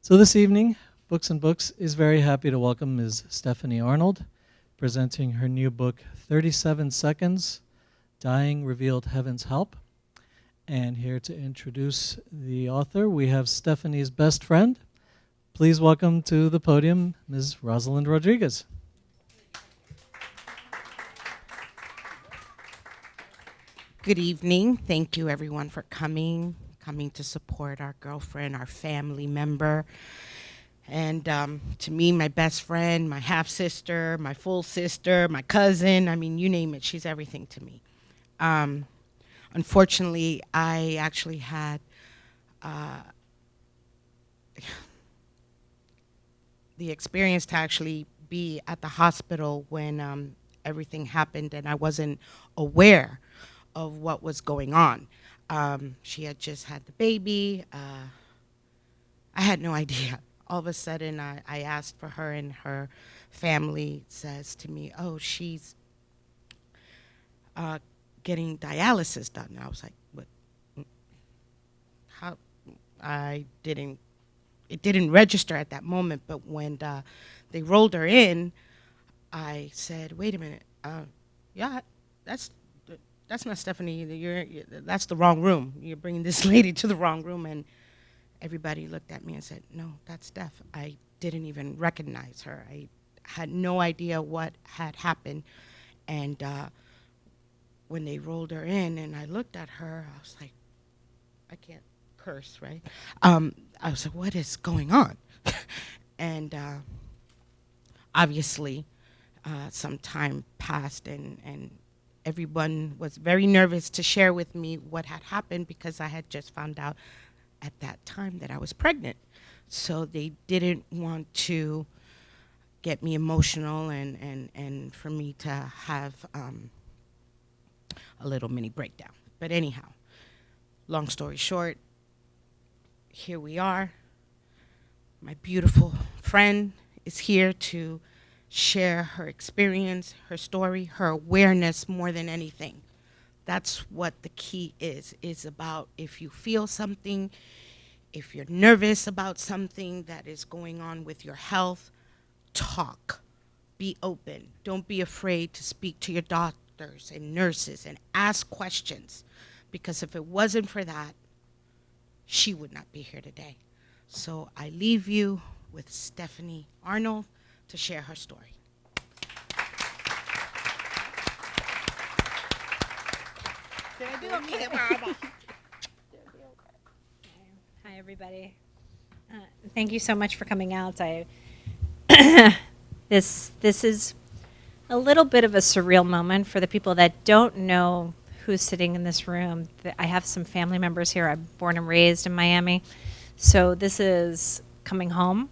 So this evening, Books and Books is very happy to welcome Ms. Stephanie Arnold, presenting her new book, 37 Seconds, Dying Revealed Heaven's Help. And here to introduce the author, we have Stephanie's best friend. Please welcome to the podium, Ms. Rosalind Rodriguez. Good evening. Thank you everyone for coming to support our girlfriend, our family member. And to me, my best friend, my half-sister, my full sister, my cousin, I mean, you name it, she's everything to me. Unfortunately, I actually had the experience to actually be at the hospital when everything happened, and I wasn't aware of what was going on. She had just had the baby. I had no idea. All of a sudden, I asked for her, and her family says to me, "Oh, she's getting dialysis done." And I was like, "What? How?" It didn't register at that moment, but when they rolled her in, I said, "Wait a minute. Yeah, that's not Stephanie. That's the wrong room. You're bringing this lady to the wrong room." And everybody looked at me and said, "No, that's Steph." I didn't even recognize her. I had no idea what had happened. And when they rolled her in and I looked at her, I was like, I can't curse, right? I was like, what is going on? And obviously, some time passed, and everyone was very nervous to share with me what had happened because I had just found out at that time that I was pregnant. So they didn't want to get me emotional and for me to have a little mini breakdown. But anyhow, long story short, here we are. My beautiful friend is here to share her experience, her story, her awareness more than anything. That's what the key is about if you feel something, if you're nervous about something that is going on with your health, talk, be open. Don't be afraid to speak to your doctors and nurses and ask questions, because if it wasn't for that, she would not be here today. So I leave you with Stephanie Arnold to share her story. Did I do okay, Barbara? Hi, everybody. Thank you so much for coming out. This is a little bit of a surreal moment for the people that don't know who's sitting in this room. I have some family members here. I'm born and raised in Miami. So this is coming home.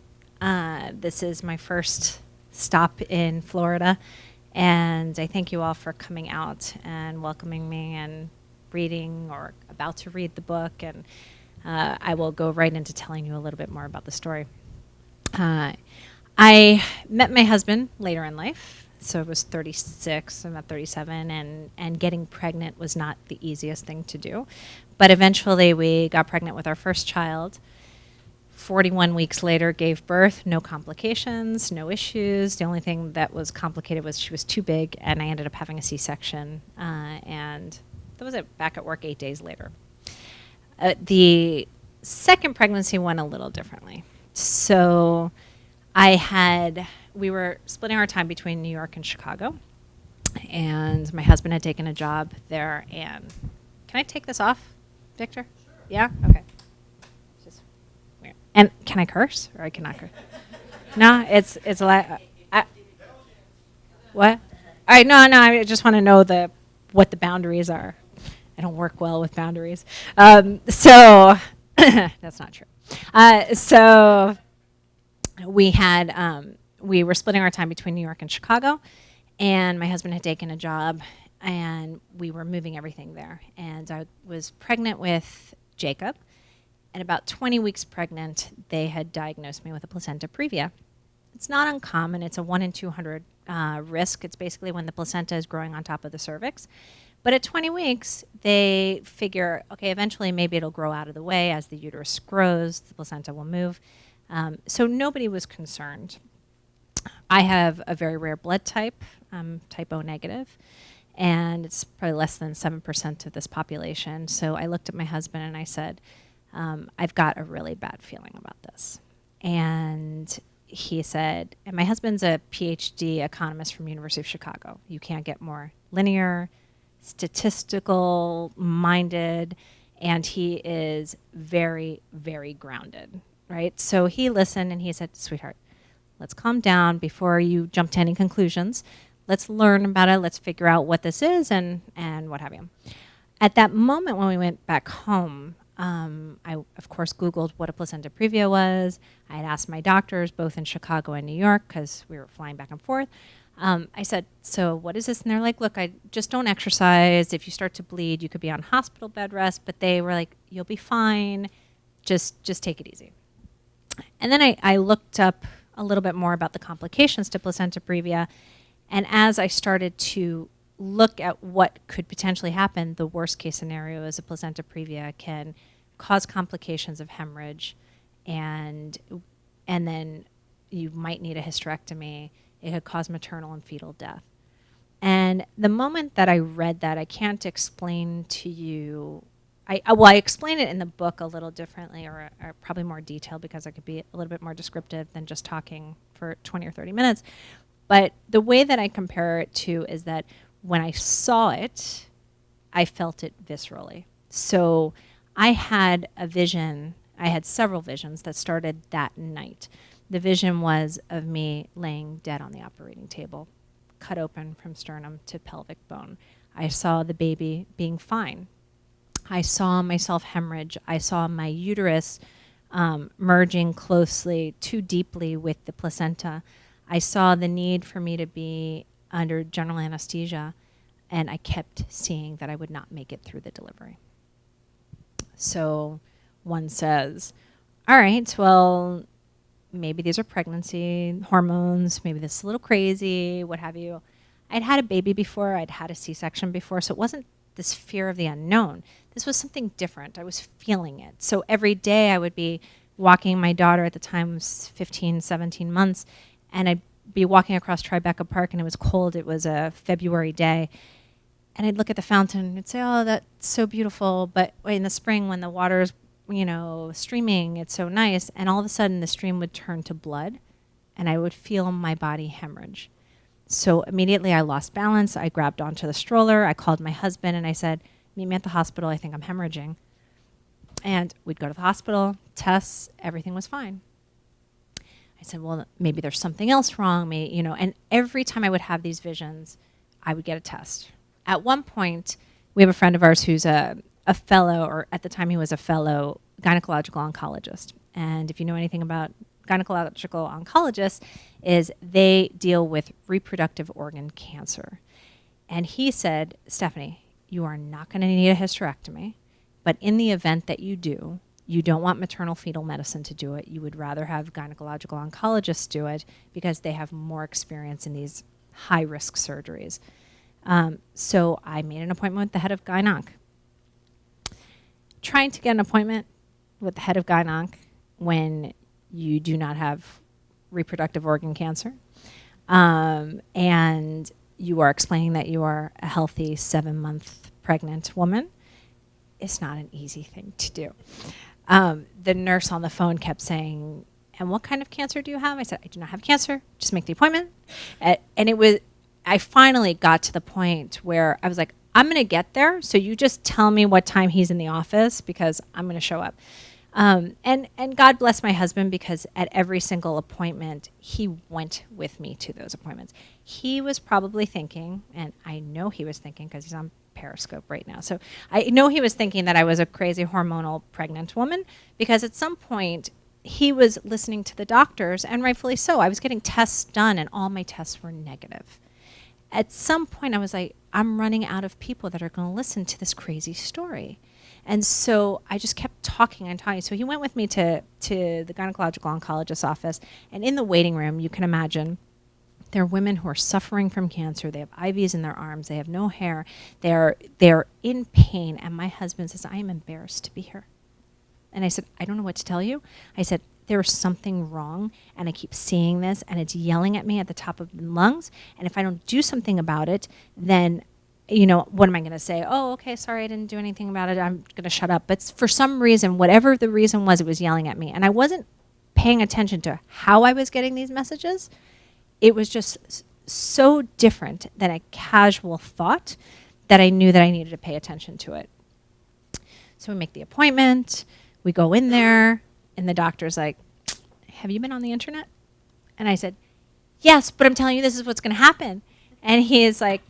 This is my first stop in Florida. And I thank you all for coming out and welcoming me and reading or about to read the book. And I will go right into telling you a little bit more about the story. I met my husband later in life. So I was 36, I'm at 37, and getting pregnant was not the easiest thing to do. But eventually we got pregnant with our first child. 41 weeks later, gave birth, no complications, no issues. The only thing that was complicated was she was too big, and I ended up having a C-section. And that was it, back at work 8 days later. The second pregnancy went a little differently. So we were splitting our time between New York and Chicago, and my husband had taken a job there. And can I take this off, Victor? Sure. Yeah? Okay. It's just weird. And can I curse, or I cannot curse? No, it's a lot. What? All right, no, I just want to know what the boundaries are. I don't work well with boundaries. So that's not true. So we were splitting our time between New York and Chicago, and my husband had taken a job, and we were moving everything there. And I was pregnant with Jacob, and about 20 weeks pregnant, they had diagnosed me with a placenta previa. It's not uncommon. It's a 1 in 200 risk. It's basically when the placenta is growing on top of the cervix. But at 20 weeks, they figure, okay, eventually maybe it'll grow out of the way. As the uterus grows, the placenta will move. So nobody was concerned. I have a very rare blood type, type O negative, and it's probably less than 7% of this population. So I looked at my husband and I said, I've got a really bad feeling about this. And he said, and my husband's a PhD economist from University of Chicago. You can't get more linear, statistical minded, and he is very, very grounded, right? So he listened and he said, sweetheart, let's calm down before you jump to any conclusions. Let's learn about it. Let's figure out what this is and what have you. At that moment when we went back home, I, of course, Googled what a placenta previa was. I had asked my doctors, both in Chicago and New York, because we were flying back and forth. I said, so what is this? And they're like, look, I just don't exercise. If you start to bleed, you could be on hospital bed rest. But they were like, you'll be fine. Just take it easy. And then I looked up a little bit more about the complications to placenta previa. And as I started to look at what could potentially happen, the worst case scenario is a placenta previa can cause complications of hemorrhage, and then you might need a hysterectomy. It could cause maternal and fetal death. And the moment that I read that, I can't explain to you. I explain it in the book a little differently, or probably more detailed, because I could be a little bit more descriptive than just talking for 20 or 30 minutes. But the way that I compare it to is that when I saw it, I felt it viscerally. So I had a vision. I had several visions that started that night. The vision was of me laying dead on the operating table, cut open from sternum to pelvic bone. I saw the baby being fine. I saw myself hemorrhage. I saw my uterus merging closely, too deeply with the placenta. I saw the need for me to be under general anesthesia, and I kept seeing that I would not make it through the delivery. So one says, all right, well, maybe these are pregnancy hormones, maybe this is a little crazy, what have you. I'd had a baby before, I'd had a C-section before, so it wasn't this fear of the unknown. This was something different. I was feeling it. So every day I would be walking my daughter, at the time was 15, 17 months, and I'd be walking across Tribeca Park, and it was cold. It was a February day. And I'd look at the fountain and say, oh, that's so beautiful. But in the spring, when the water's, streaming, it's so nice. And all of a sudden, the stream would turn to blood, and I would feel my body hemorrhage. So immediately I lost balance. I grabbed onto the stroller. I called my husband, and I said, meet me at the hospital. I think I'm hemorrhaging. And we'd go to the hospital, tests, everything was fine. I said, well, maybe there's something else wrong. And every time I would have these visions, I would get a test. At one point, we have a friend of ours who's a fellow, or at the time he was a fellow gynecological oncologist. And if you know anything about gynecological oncologists, is they deal with reproductive organ cancer. And he said, Stephanie, you are not going to need a hysterectomy, but in the event that you do, you don't want maternal fetal medicine to do it. You would rather have gynecological oncologists do it because they have more experience in these high-risk surgeries. So I made an appointment with the head of gyn-onc. Trying to get an appointment with the head of gyn-onc when you do not have reproductive organ cancer, and you are explaining that you are a healthy 7-month pregnant woman, it's not an easy thing to do. The nurse on the phone kept saying, and what kind of cancer do you have? I said, I do not have cancer. Just make the appointment. And I finally got to the point where I was like, I'm going to get there. So you just tell me what time he's in the office, because I'm going to show up. And God bless my husband, because at every single appointment, he went with me to those appointments. He was probably thinking, and I know he was thinking because he's on Periscope right now. So I know he was thinking that I was a crazy hormonal pregnant woman, because at some point he was listening to the doctors, and rightfully so. I was getting tests done, and all my tests were negative. At some point I was like, I'm running out of people that are going to listen to this crazy story. And so I just kept talking and talking. So he went with me to the gynecological oncologist's office, and in the waiting room, you can imagine, there are women who are suffering from cancer. They have IVs in their arms. They have no hair. They're in pain. And my husband says, I am embarrassed to be here. And I said, I don't know what to tell you. I said, there's something wrong, and I keep seeing this, and it's yelling at me at the top of the lungs. And if I don't do something about it, then, what am I going to say? Oh, okay, sorry, I didn't do anything about it. I'm going to shut up. But for some reason, whatever the reason was, it was yelling at me. And I wasn't paying attention to how I was getting these messages. It was just so different than a casual thought that I knew that I needed to pay attention to it. So we make the appointment, we go in there, and the doctor's like, have you been on the internet? And I said, yes, but I'm telling you this is what's going to happen. And he is like,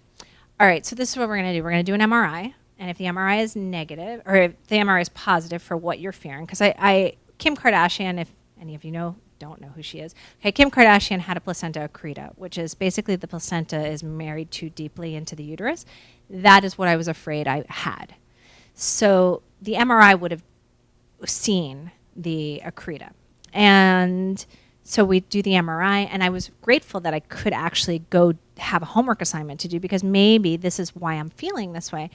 all right, so this is what we're going to do. We're going to do an MRI, and if the MRI is negative, or if the MRI is positive for what you're fearing, because Kim Kardashian, if any of you don't know who she is. Okay, Kim Kardashian had a placenta accreta, which is basically the placenta is married too deeply into the uterus. That is what I was afraid I had. So the MRI would have seen the accreta. And so we do the MRI, and I was grateful that I could actually go have a homework assignment to do, because maybe this is why I'm feeling this way.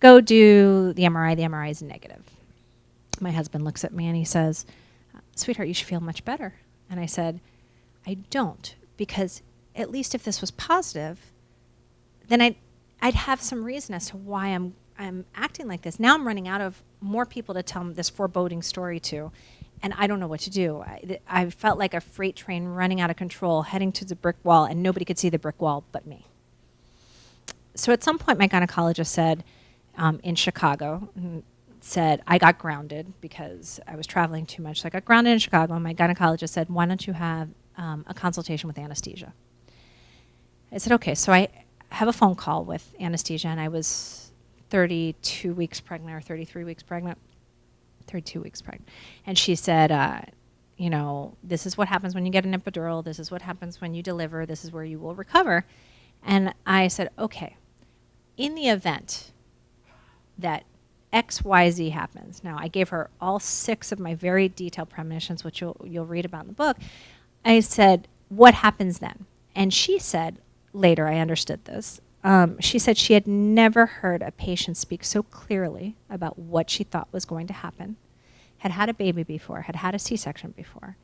Go do the MRI. The MRI is negative. My husband looks at me and he says, sweetheart, you should feel much better. And I said, I don't, because at least if this was positive, then I'd have some reason as to why I'm acting like this. Now I'm running out of more people to tell this foreboding story to, and I don't know what to do. I felt like a freight train running out of control, heading to the brick wall, and nobody could see the brick wall but me. So at some point, my gynecologist said, in Chicago, said I got grounded because I was traveling too much. So I got grounded in Chicago, and my gynecologist said, why don't you have a consultation with anesthesia? I said, okay. So I have a phone call with anesthesia, and I was 32 weeks pregnant or 33 weeks pregnant, 32 weeks pregnant. And she said, this is what happens when you get an epidural. This is what happens when you deliver. This is where you will recover. And I said, okay, in the event that XYZ happens. Now, I gave her all 6 of my very detailed premonitions, which you'll read about in the book. I said, what happens then? And she said, later I understood this, she said she had never heard a patient speak so clearly about what she thought was going to happen, had had a baby before, had had a C-section before,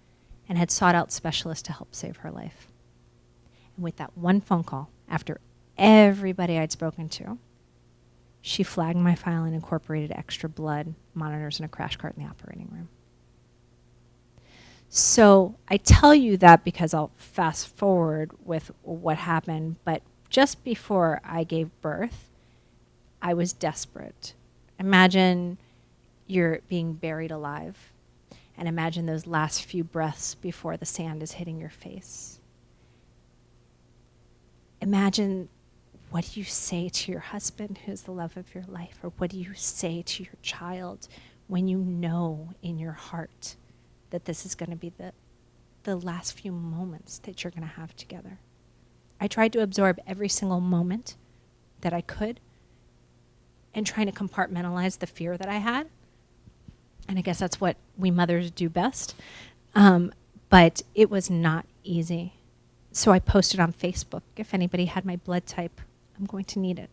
and had sought out specialists to help save her life. And with that one phone call, after everybody I'd spoken to, she flagged my file and incorporated extra blood, monitors, and a crash cart in the operating room. So I tell you that because I'll fast forward with what happened, but just before I gave birth, I was desperate. Imagine you're being buried alive, and imagine those last few breaths before the sand is hitting your face. Imagine, what do you say to your husband, who's the love of your life? Or what do you say to your child when you know in your heart that this is going to be the last few moments that you're going to have together? I tried to absorb every single moment that I could and trying to compartmentalize the fear that I had. And I guess that's what we mothers do best. But it was not easy. So I posted on Facebook, if anybody had my blood type, I'm going to need it.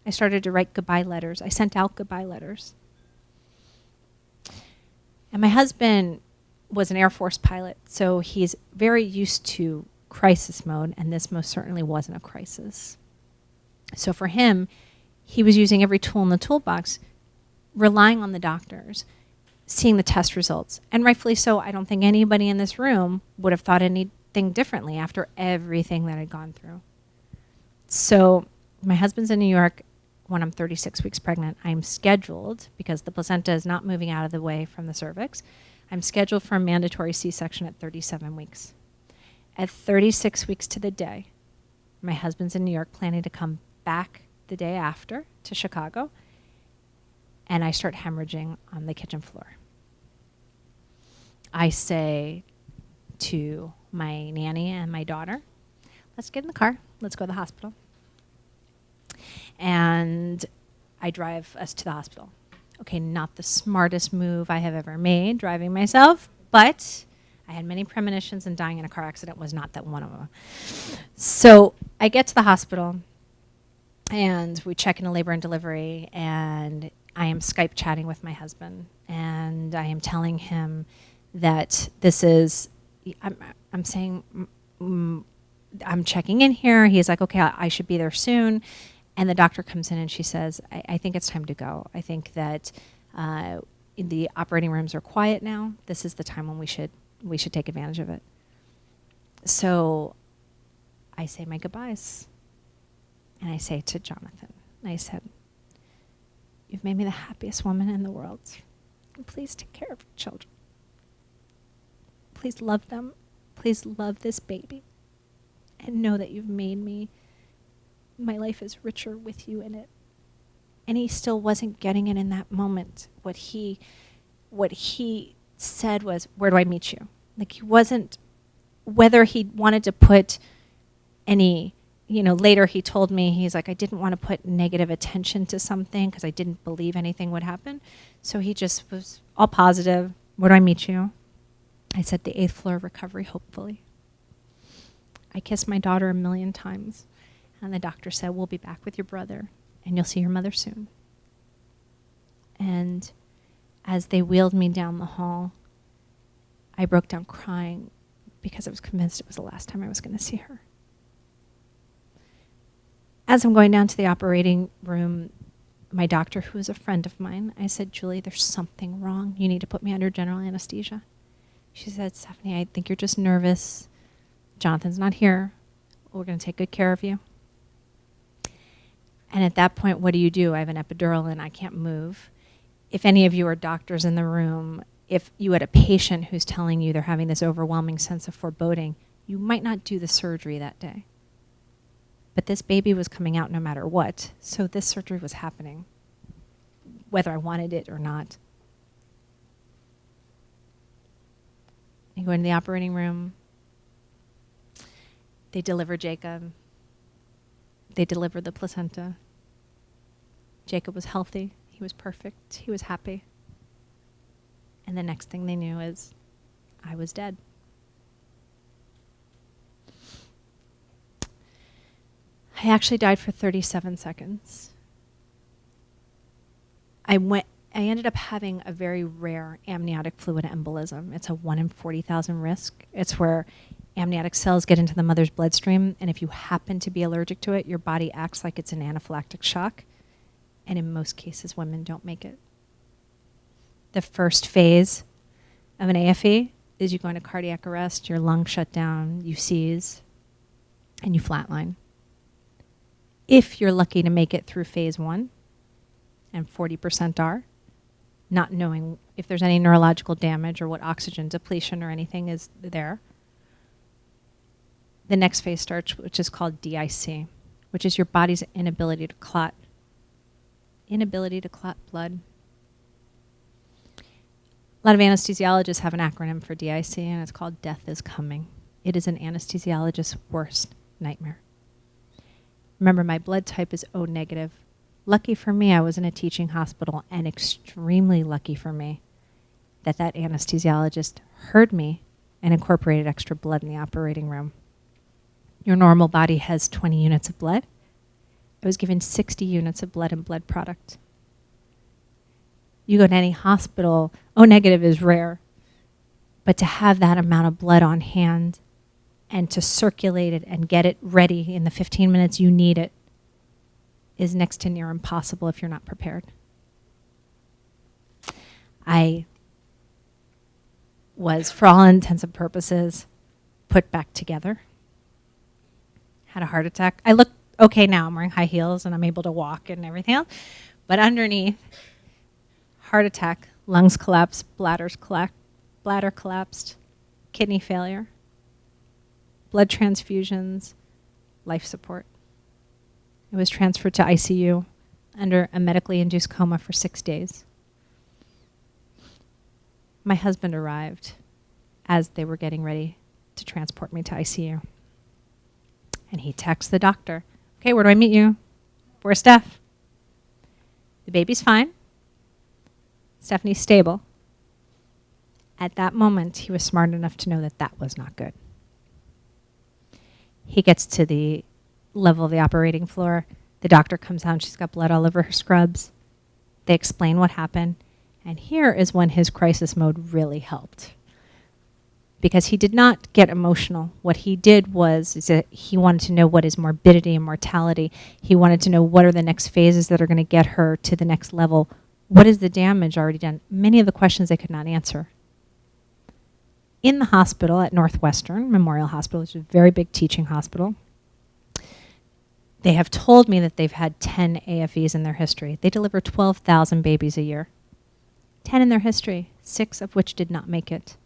I started to write goodbye letters. I sent out goodbye letters. And my husband was an Air Force pilot, so he's very used to crisis mode, and this most certainly wasn't a crisis. So for him, he was using every tool in the toolbox, relying on the doctors, seeing the test results. And rightfully so, I don't think anybody in this room would have thought anything differently after everything that I'd gone through. So my husband's in New York when I'm 36 weeks pregnant. I'm scheduled, because the placenta is not moving out of the way from the cervix, I'm scheduled for a mandatory C-section at 37 weeks. At 36 weeks to the day, my husband's in New York planning to come back the day after to Chicago, and I start hemorrhaging on the kitchen floor. I say to my nanny and my daughter, let's get in the car, let's go to the hospital. And I drive us to the hospital. Okay, not the smartest move I have ever made, driving myself, but I had many premonitions, and dying in a car accident was not that one of them. So I get to the hospital, and we check into labor and delivery, and I am Skype chatting with my husband, and I am telling him that this is, I'm saying, I'm checking in here. He's like, okay, I should be there soon. And the doctor comes in and she says, I think it's time to go. I think that the operating rooms are quiet now. This is the time when we should take advantage of it. So I say my goodbyes. And I say to Jonathan, I said, you've made me the happiest woman in the world. And please take care of your children. Please love them. Please love this baby. And know that you've made my life is richer with you in it. And he still wasn't getting it in that moment. What he said was, where do I meet you? Like, he wasn't, whether he wanted to put any, later he told me, he's like, I didn't want to put negative attention to something because I didn't believe anything would happen. So he just was all positive. Where do I meet you? I said, the 8th floor of recovery, hopefully. I kissed my daughter 1,000,000 times. And the doctor said, we'll be back with your brother and you'll see your mother soon. And as they wheeled me down the hall, I broke down crying because I was convinced it was the last time I was going to see her. As I'm going down to the operating room, my doctor, who is a friend of mine, I said, Julie, there's something wrong. You need to put me under general anesthesia. She said, Stephanie, I think you're just nervous. Jonathan's not here. We're going to take good care of you. And at that point, what do? I have an epidural and I can't move. If any of you are doctors in the room, if you had a patient who's telling you they're having this overwhelming sense of foreboding, you might not do the surgery that day. But this baby was coming out no matter what, so this surgery was happening, whether I wanted it or not. I go into the operating room. They deliver Jacob. They delivered the placenta. Jacob was healthy. He was perfect. He was happy. And the next thing they knew is I was dead. I actually died for 37 seconds. I ended up having a very rare amniotic fluid embolism. It's a 1 in 40,000 risk. It's where amniotic cells get into the mother's bloodstream, and if you happen to be allergic to it, your body acts like it's an anaphylactic shock, and in most cases, women don't make it. The first phase of an AFE is you go into cardiac arrest, your lungs shut down, you seize, and you flatline. If you're lucky to make it through phase 1, and 40% are, not knowing if there's any neurological damage or what oxygen depletion or anything is there, the next phase starts, which is called DIC, which is your body's inability to clot blood. A lot of anesthesiologists have an acronym for DIC, and it's called Death is Coming. It is an anesthesiologist's worst nightmare. Remember, my blood type is O negative. Lucky for me, I was in a teaching hospital, and extremely lucky for me that anesthesiologist heard me and incorporated extra blood in the operating room. Your normal body has 20 units of blood. I was given 60 units of blood and blood product. You go to any hospital, O negative is rare, but to have that amount of blood on hand and to circulate it and get it ready in the 15 minutes you need it is next to near impossible if you're not prepared. I was, for all intents and purposes, put back together. Had a heart attack. I look okay now. I'm wearing high heels and I'm able to walk and everything else. But underneath, heart attack, lungs collapsed, bladder collapsed, kidney failure, blood transfusions, life support. I was transferred to ICU under a medically induced coma for 6 days. My husband arrived as they were getting ready to transport me to ICU. And he texts the doctor, okay, where do I meet you? Where's Steph? The baby's fine. Stephanie's stable. At that moment, he was smart enough to know that that was not good. He gets to the level of the operating floor. The doctor comes out, and she's got blood all over her scrubs. They explain what happened. And here is when his crisis mode really helped. because he did not get emotional. What he did was is that he wanted to know what is morbidity and mortality. He wanted to know what are the next phases that are going to get her to the next level. What is the damage already done? Many of the questions they could not answer. In the hospital at Northwestern Memorial Hospital, which is a very big teaching hospital, they have told me that they've had 10 AFEs in their history. They deliver 12,000 babies a year. 10 in their history, 6 of which did not make it.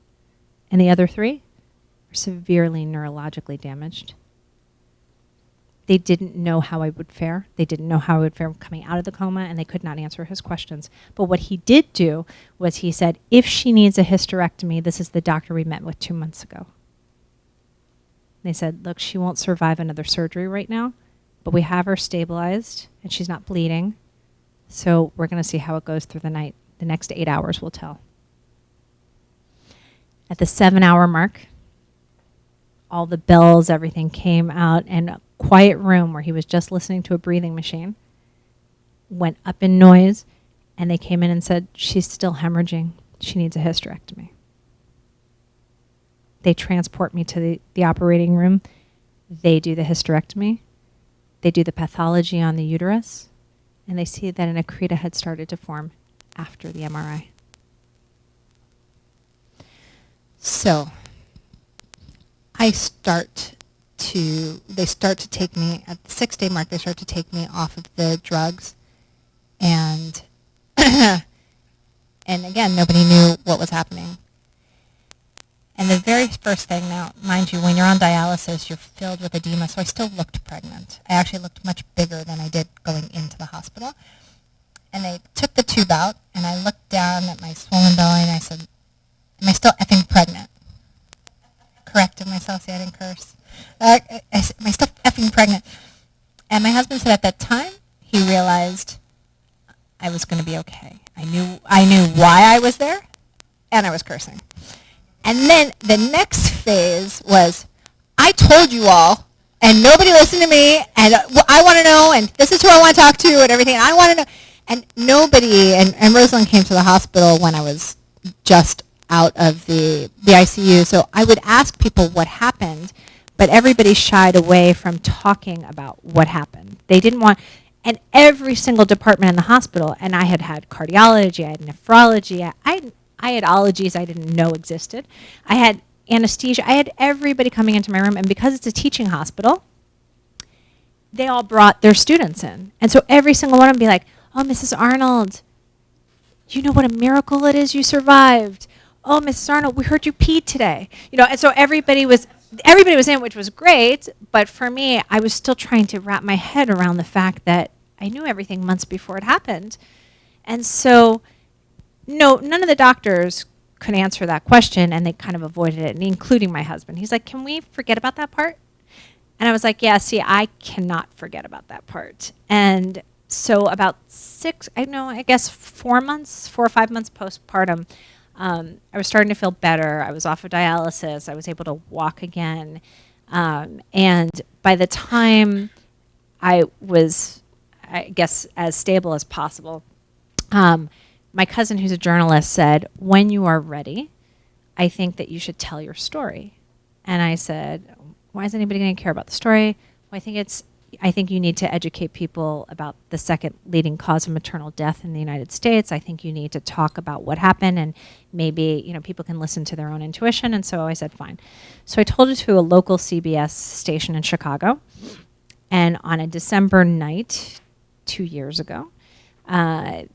And the other 3 were severely neurologically damaged. They didn't know how I would fare. They didn't know how I would fare coming out of the coma, and they could not answer his questions. But what he did do was he said, if she needs a hysterectomy, this is the doctor we met with 2 months ago. They said, look, she won't survive another surgery right now, but we have her stabilized, and she's not bleeding. So we're going to see how it goes through the night. The next 8 hours will tell. At the 7-hour mark, all the bells, everything came out, and a quiet room where he was just listening to a breathing machine went up in noise, and they came in and said, she's still hemorrhaging. She needs a hysterectomy. They transport me to the operating room. They do the hysterectomy. They do the pathology on the uterus, and they see that an accreta had started to form after the MRI. So they start to take me at the 6-day mark, they start to take me off of the drugs. And and again, nobody knew what was happening. And the very first thing, now, mind you, when you're on dialysis, you're filled with edema, so I still looked pregnant. I actually looked much bigger than I did going into the hospital. And they took the tube out, and I looked down at my swollen belly, and I said, am I still effing pregnant? Corrected myself, see I didn't curse. I said, am I still effing pregnant? And my husband said at that time, he realized I was going to be okay. I knew why I was there, and I was cursing. And then the next phase was, I told you all, and nobody listened to me, and I want to know, and this is who I want to talk to, and everything, and I want to know. And nobody, and Rosalind came to the hospital when I was just out of the ICU, so I would ask people what happened, but everybody shied away from talking about what happened. They didn't want, and every single department in the hospital, and I had cardiology, I had nephrology, I had ologies I didn't know existed. I had anesthesia. I had everybody coming into my room, and because it's a teaching hospital, they all brought their students in. And so every single one would be like, oh, Mrs. Arnold, you know what a miracle it is you survived. Oh, Mrs. Arnold, we heard you pee today. And so everybody was in, which was great, but for me, I was still trying to wrap my head around the fact that I knew everything months before it happened. And so no, none of the doctors could answer that question, and they kind of avoided it, and including my husband. He's like, can we forget about that part? And I was like, yeah, see, I cannot forget about that part. And so about 4 or 5 months postpartum, I was starting to feel better. I was off of dialysis. I was able to walk again. And by the time I was, I guess, as stable as possible, my cousin, who's a journalist, said, when you are ready, I think that you should tell your story. And I said, why is anybody going to care about the story? Well, I think you need to educate people about the second leading cause of maternal death in the United States. I think you need to talk about what happened, and maybe people can listen to their own intuition. And so I said, fine. So I told it to a local CBS station in Chicago. And on a December night 2 years ago,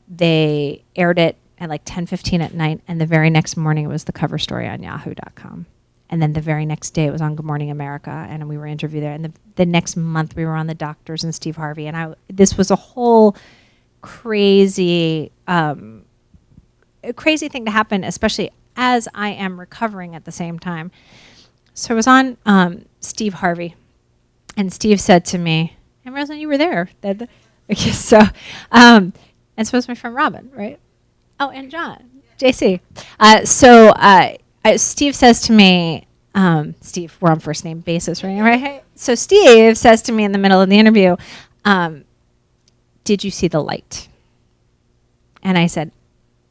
they aired it at like 10:15 at night, and the very next morning it was the cover story on yahoo.com. And then the very next day it was on Good Morning America, and we were interviewed there. And the next month we were on The Doctors and Steve Harvey. And this was a whole crazy thing to happen, especially as I am recovering at the same time. So I was on Steve Harvey, and Steve said to me, and Rosalind, you were there. And so was my friend Robin, right? Oh, and John, JC. Steve says to me, Steve, we're on first name basis, right? So Steve says to me in the middle of the interview, did you see the light? And I said,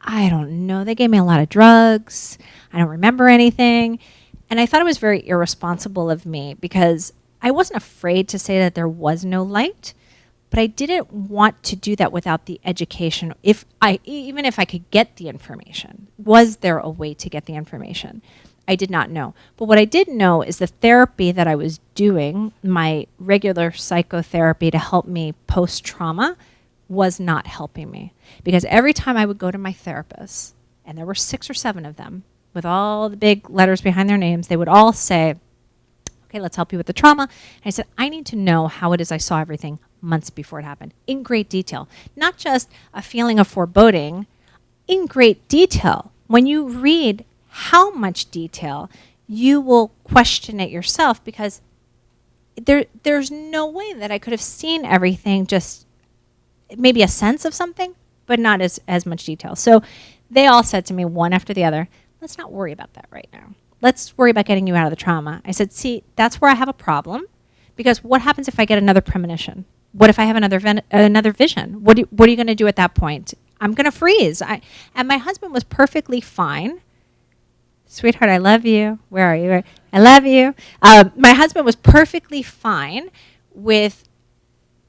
I don't know. They gave me a lot of drugs. I don't remember anything. And I thought it was very irresponsible of me because I wasn't afraid to say that there was no light, but I didn't want to do that without the education. Even if I could get the information, was there a way to get the information? I did not know. But what I did know is the therapy that I was doing, my regular psychotherapy to help me post-trauma, was not helping me. Because every time I would go to my therapist, and there were 6 or 7 of them, with all the big letters behind their names, they would all say, okay, let's help you with the trauma. And I said, I need to know how it is I saw everything months before it happened, in great detail. Not just a feeling of foreboding, in great detail. When you read how much detail, you will question it yourself, because there's no way that I could have seen everything, just maybe a sense of something, but not as much detail. So they all said to me, one after the other, let's not worry about that right now. Let's worry about getting you out of the trauma. I said, see, that's where I have a problem, because what happens if I get another premonition? What if I have another vision? What are you going to do at that point? I'm going to freeze. And my husband was perfectly fine. Sweetheart, I love you. Where are you? I love you. My husband was perfectly fine with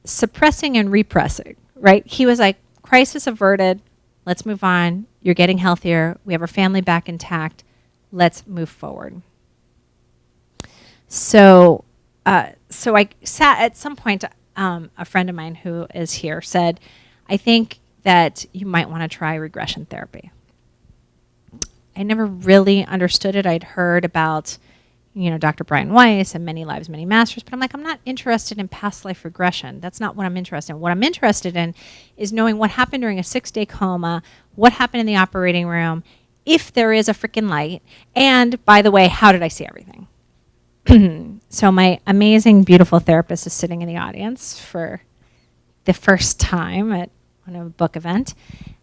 suppressing and repressing, right? He was like, crisis averted. Let's move on. You're getting healthier. We have our family back intact. Let's move forward. So I sat at some point, a friend of mine who is here said, I think that you might want to try regression therapy. I never really understood it. I'd heard about, Dr. Brian Weiss and Many Lives, Many Masters, but I'm like, I'm not interested in past life regression. That's not what I'm interested in. What I'm interested in is knowing what happened during a 6-day coma, what happened in the operating room, if there is a freaking light, and by the way, how did I see everything? So my amazing, beautiful therapist is sitting in the audience for the first time at a book event,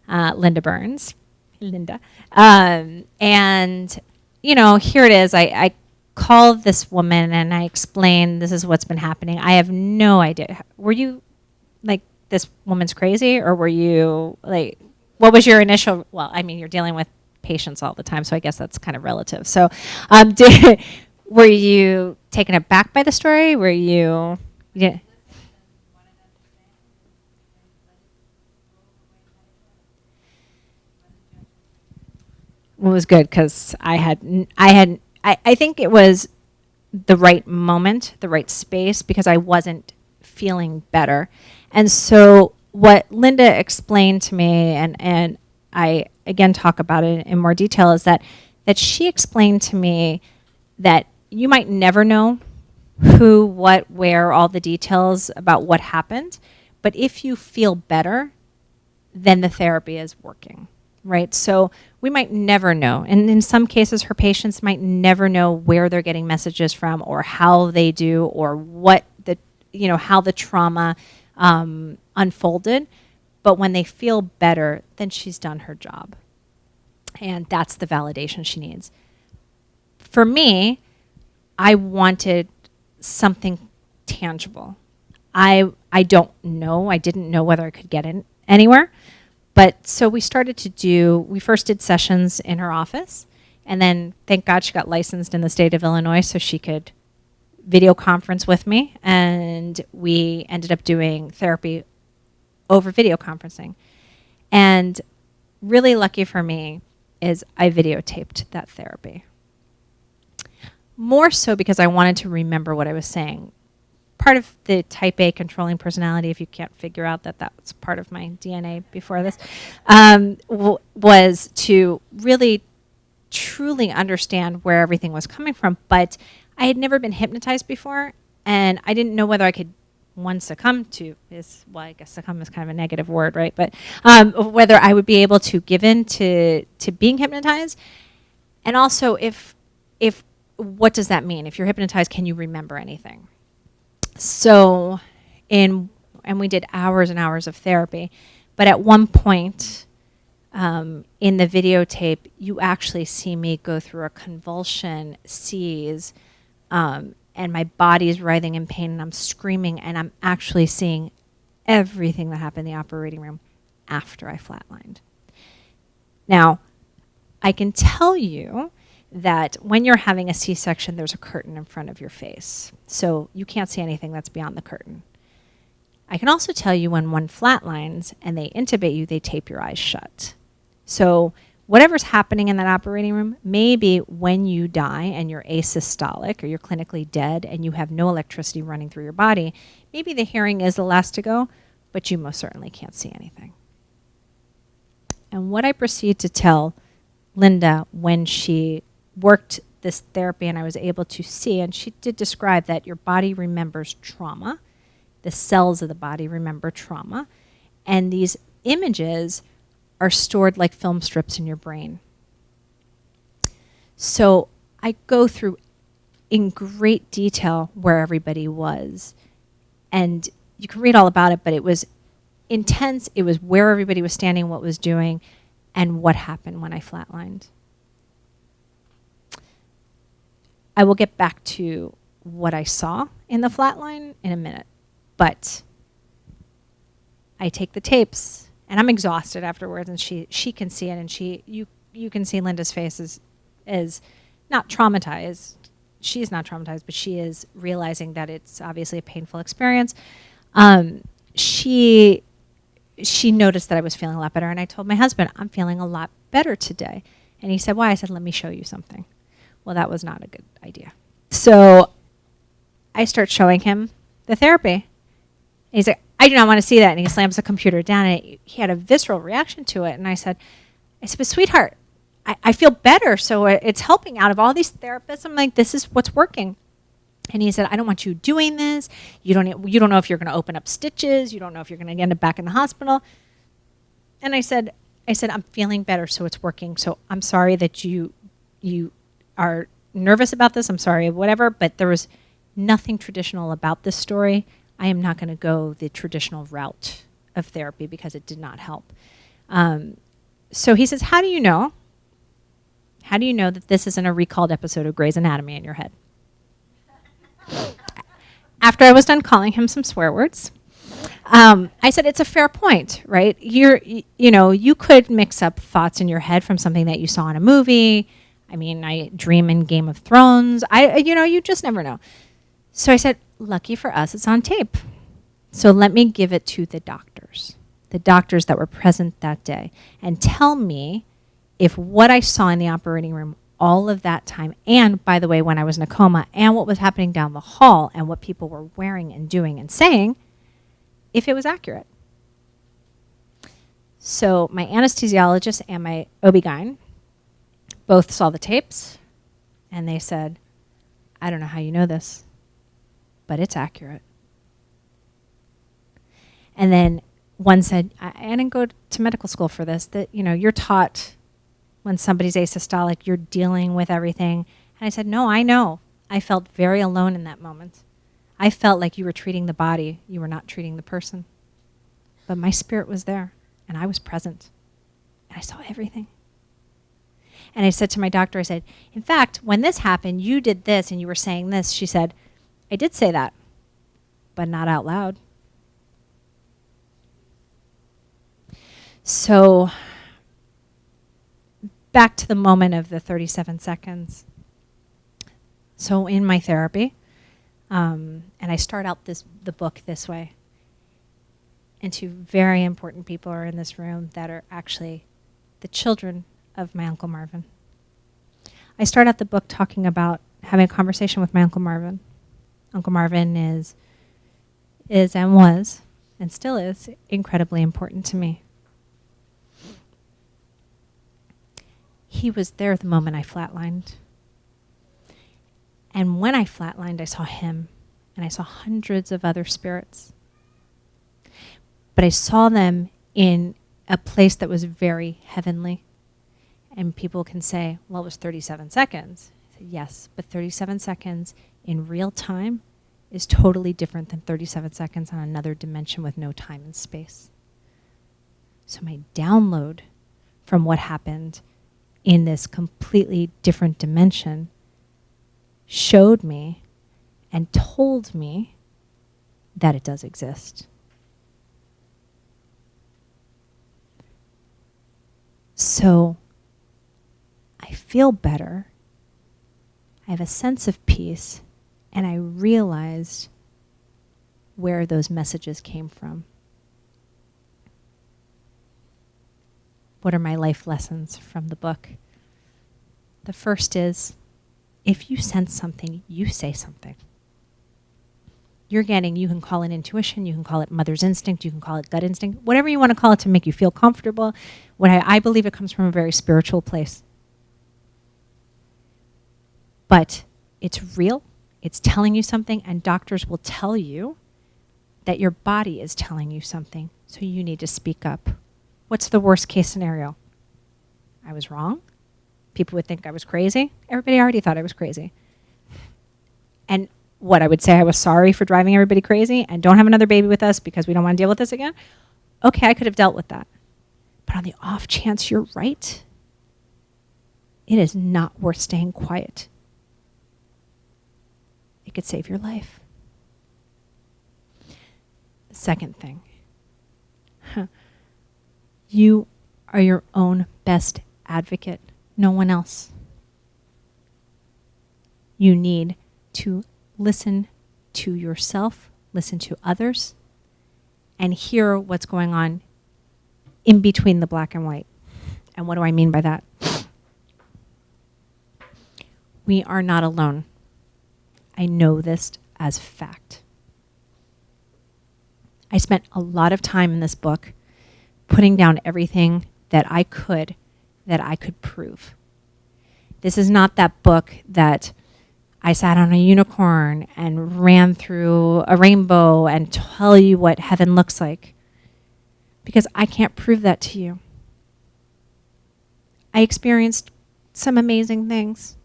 Linda Burns. Linda. And, here it is. I called this woman and I explained, this is what's been happening. I have no idea. Were you like, this woman's crazy? Or were you like, what was your initial, you're dealing with patients all the time, so I guess that's kind of relative. So were you taken aback by the story? Were you, yeah. It was good because I think it was the right moment, the right space, because I wasn't feeling better. And so what Linda explained to me, and I again talk about it in more detail, is that she explained to me that you might never know who, what, where, all the details about what happened, but if you feel better, then the therapy is working. Right? So we might never know. And in some cases, her patients might never know where they're getting messages from or how they do or what how the trauma unfolded. But when they feel better, then she's done her job. And that's the validation she needs. For me, I wanted something tangible. I don't know. I didn't know whether I could get in anywhere. But so we first did sessions in her office, and then thank God she got licensed in the state of Illinois so she could video conference with me, and we ended up doing therapy over video conferencing. And really lucky for me is I videotaped that therapy. More so because I wanted to remember what I was saying. Part of the type A controlling personality, if you can't figure out that was part of my DNA before this, was to really, truly understand where everything was coming from. But I had never been hypnotized before, and I didn't know whether I could, succumb to is, I guess succumb is kind of a negative word, right? But whether I would be able to give in to being hypnotized. And also, if what does that mean? If you're hypnotized, can you remember anything? So, and we did hours and hours of therapy, but at one point in the videotape, you actually see me go through a convulsion, seize, and my body's writhing in pain, and I'm screaming, and I'm actually seeing everything that happened in the operating room after I flatlined. Now, I can tell you that when you're having a C-section, there's a curtain in front of your face. So you can't see anything that's beyond the curtain. I can also tell you when one flatlines and they intubate you, they tape your eyes shut. So whatever's happening in that operating room, maybe when you die and you're asystolic or you're clinically dead and you have no electricity running through your body, maybe the hearing is the last to go, but you most certainly can't see anything. And what I proceed to tell Linda when she worked this therapy and I was able to see, and she did describe that your body remembers trauma. The cells of the body remember trauma. And these images are stored like film strips in your brain. So I go through in great detail where everybody was. And you can read all about it, but it was intense. It was where everybody was standing, what was doing, and what happened when I flatlined. I will get back to what I saw in the flatline in a minute. But I take the tapes, and I'm exhausted afterwards, and she can see it, and you can see Linda's face is not traumatized. She's not traumatized, but she is realizing that it's obviously a painful experience. She noticed that I was feeling a lot better, and I told my husband, I'm feeling a lot better today. And he said, why? I said, let me show you something. Well, that was not a good idea. So I start showing him the therapy. And he's like, I do not want to see that. And he slams the computer down, and he had a visceral reaction to it. And I said, but sweetheart, I feel better. So it's helping out of all these therapists. I'm like, this is what's working. And he said, I don't want you doing this. You don't know if you're going to open up stitches. You don't know if you're going to end up back in the hospital. And I said, I'm feeling better, so it's working. So I'm sorry that you are nervous about this. I'm sorry, whatever. But there was nothing traditional about this story. I am not going to go the traditional route of therapy because it did not help. So he says, how do you know? How do you know that this isn't a recalled episode of Grey's Anatomy in your head? After I was done calling him some swear words, I said, it's a fair point, right? You could mix up thoughts in your head from something that you saw in a movie. I mean, I dream in Game of Thrones. You just never know. So I said, lucky for us, it's on tape. So let me give it to the doctors that were present that day, and tell me if what I saw in the operating room all of that time, and by the way, when I was in a coma, and what was happening down the hall, and what people were wearing and doing and saying, if it was accurate. So my anesthesiologist and my OB-GYN both saw the tapes, and they said, I don't know how you know this, but it's accurate. And then one said, I didn't go to medical school for this, that you're taught when somebody's asystolic, you're dealing with everything. And I said, no, I know. I felt very alone in that moment. I felt like you were treating the body. You were not treating the person. But my spirit was there, and I was present. And I saw everything. And I said to my doctor, I said, in fact, when this happened, you did this, and you were saying this. She said, I did say that, but not out loud. So back to the moment of the 37 seconds. So in my therapy, and I start out the book this way, and two very important people are in this room that are actually the children of my Uncle Marvin. I start out the book talking about having a conversation with my Uncle Marvin. Uncle Marvin is and was, and still is, incredibly important to me. He was there the moment I flatlined. And when I flatlined, I saw him, and I saw hundreds of other spirits. But I saw them in a place that was very heavenly. And people can say, well, it was 37 seconds. I said, yes, but 37 seconds in real time is totally different than 37 seconds on another dimension with no time and space. So my download from what happened in this completely different dimension showed me and told me that it does exist. So I feel better, I have a sense of peace, and I realized where those messages came from. What are my life lessons from the book? The first is, if you sense something, you say something. You can call it intuition, you can call it mother's instinct, you can call it gut instinct, whatever you want to call it to make you feel comfortable. I believe it comes from a very spiritual place. But it's real, it's telling you something, and doctors will tell you that your body is telling you something, so you need to speak up. What's the worst case scenario? I was wrong. People would think I was crazy. Everybody already thought I was crazy. And what I would say, I was sorry for driving everybody crazy and don't have another baby with us because we don't want to deal with this again. Okay, I could have dealt with that. But on the off chance you're right, it is not worth staying quiet. It could save your life. The second thing, you are your own best advocate, no one else. You need to listen to yourself, listen to others, and hear what's going on in between the black and white. And what do I mean by that? We are not alone. I know this as fact. I spent a lot of time in this book putting down everything that I could prove. This is not that book that I sat on a unicorn and ran through a rainbow and tell you what heaven looks like, because I can't prove that to you. I experienced some amazing things,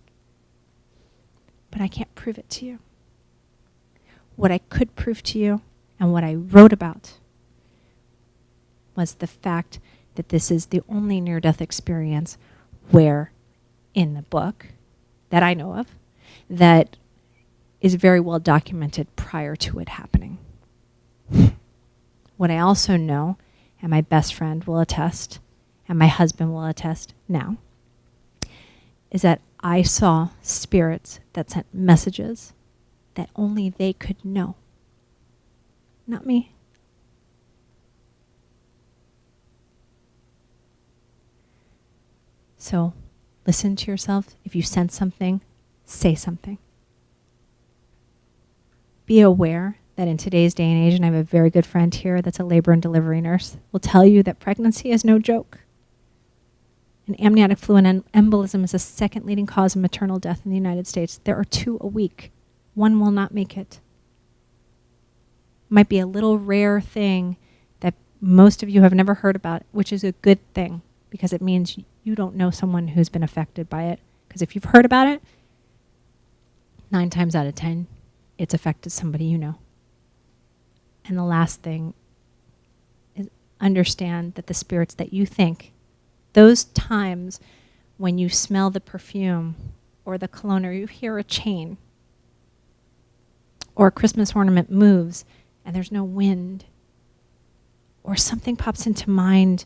but I can't prove it to you. What I could prove to you and what I wrote about was the fact that this is the only near-death experience where, in the book that I know of, that is very well documented prior to it happening. What I also know, and my best friend will attest, and my husband will attest now, is that I saw spirits that sent messages that only they could know. Not me. So listen to yourself. If you sense something, say something. Be aware that in today's day and age, and I have a very good friend here that's a labor and delivery nurse, will tell you that pregnancy is no joke. And amniotic fluid embolism is the second leading cause of maternal death in the United States. There are 2 a week. 1 will not make it. Might be a little rare thing that most of you have never heard about, which is a good thing, because it means you don't know someone who's been affected by it. Because if you've heard about it, 9 times out of 10, it's affected somebody you know. And the last thing is understand that the spirits that you think, those times when you smell the perfume or the cologne or you hear a chain or a Christmas ornament moves and there's no wind or something pops into mind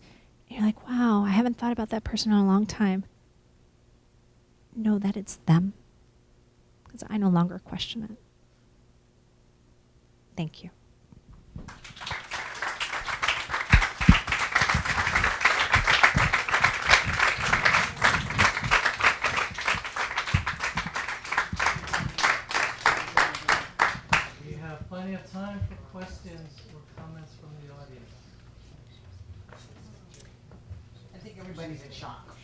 and you're like, wow, I haven't thought about that person in a long time. Know that it's them, because I no longer question it. Thank you. We have plenty of time for questions or comments from the audience. I think everybody's in shock.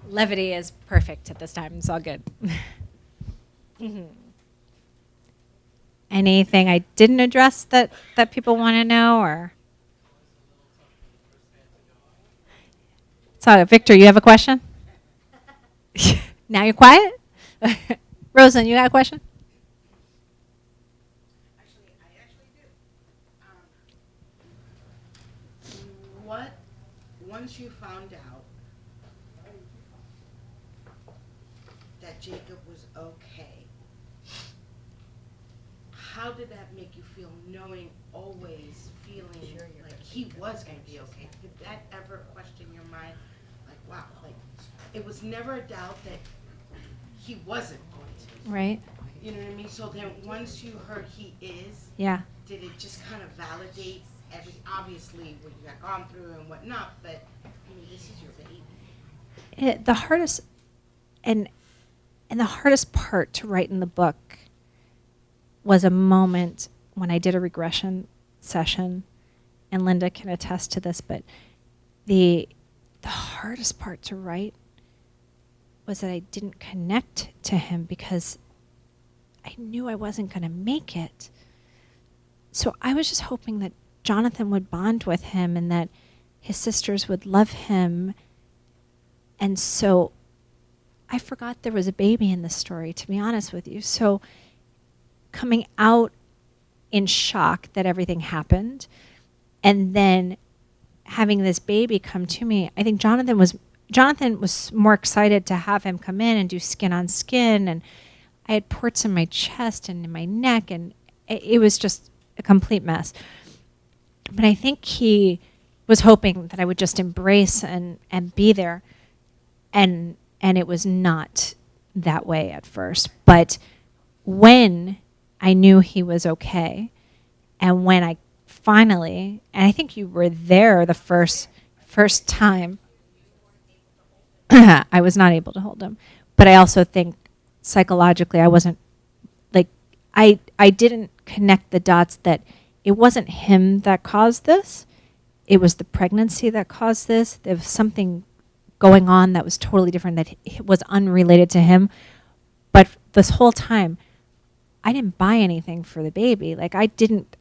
Levity is perfect at this time. It's all good. Anything I didn't address that people want to know, or? So, Victor, you have a question? Now you're quiet? Rosalind, you got a question? I actually do. Once you found out that Jacob was okay, how did that make you feel, knowing, always feeling like he was going to be okay? Did that ever question your mind? Like, wow, like, it was never a doubt that he wasn't going to. Right. You know what I mean? So then once you heard he is, Yeah. did it just kind of validate obviously what you had gone through and whatnot, but I mean, this is your baby. The hardest, and the hardest part to write in the book was a moment when I did a regression session, and Linda can attest to this, but the hardest part to write was that I didn't connect to him because I knew I wasn't going to make it. So I was just hoping that Jonathan would bond with him and that his sisters would love him. And so I forgot there was a baby in the story, to be honest with you. So coming out in shock that everything happened and then having this baby come to me, I think Jonathan was more excited to have him come in and do skin on skin. And I had ports in my chest and in my neck, and it was just a complete mess. But I think he was hoping that I would just embrace and be there. And it was not that way at first. But when I knew he was okay, and when I finally, and I think you were there the first time, I was not able to hold him. But I also think psychologically I wasn't, like, I didn't connect the dots that it wasn't him that caused this. It was the pregnancy that caused this. There was something going on that was totally different, that was unrelated to him. But this whole time, I didn't buy anything for the baby. Like, I didn't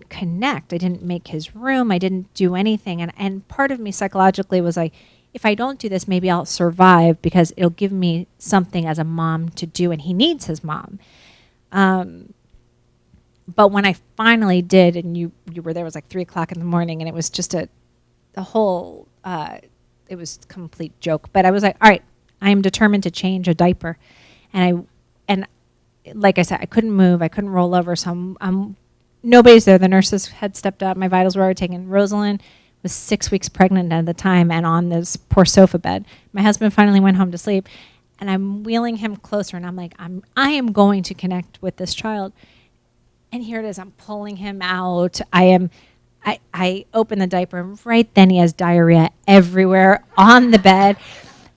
connect. I didn't make his room. I didn't do anything. And part of me psychologically was like, if I don't do this, maybe I'll survive because it'll give me something as a mom to do, and he needs his mom. But when I finally did, and you were there, it was like 3 o'clock in the morning, and it was just it was a complete joke. But I was like, all right, I am determined to change a diaper. And like I said, I couldn't move. I couldn't roll over. So nobody's there. The nurses had stepped up. My vitals were already taken. Rosalind was 6 weeks pregnant at the time and on this poor sofa bed. My husband finally went home to sleep, and I'm wheeling him closer, and I'm like, I am going to connect with this child. And here it is. I'm pulling him out. I open the diaper, and right then he has diarrhea everywhere on the bed.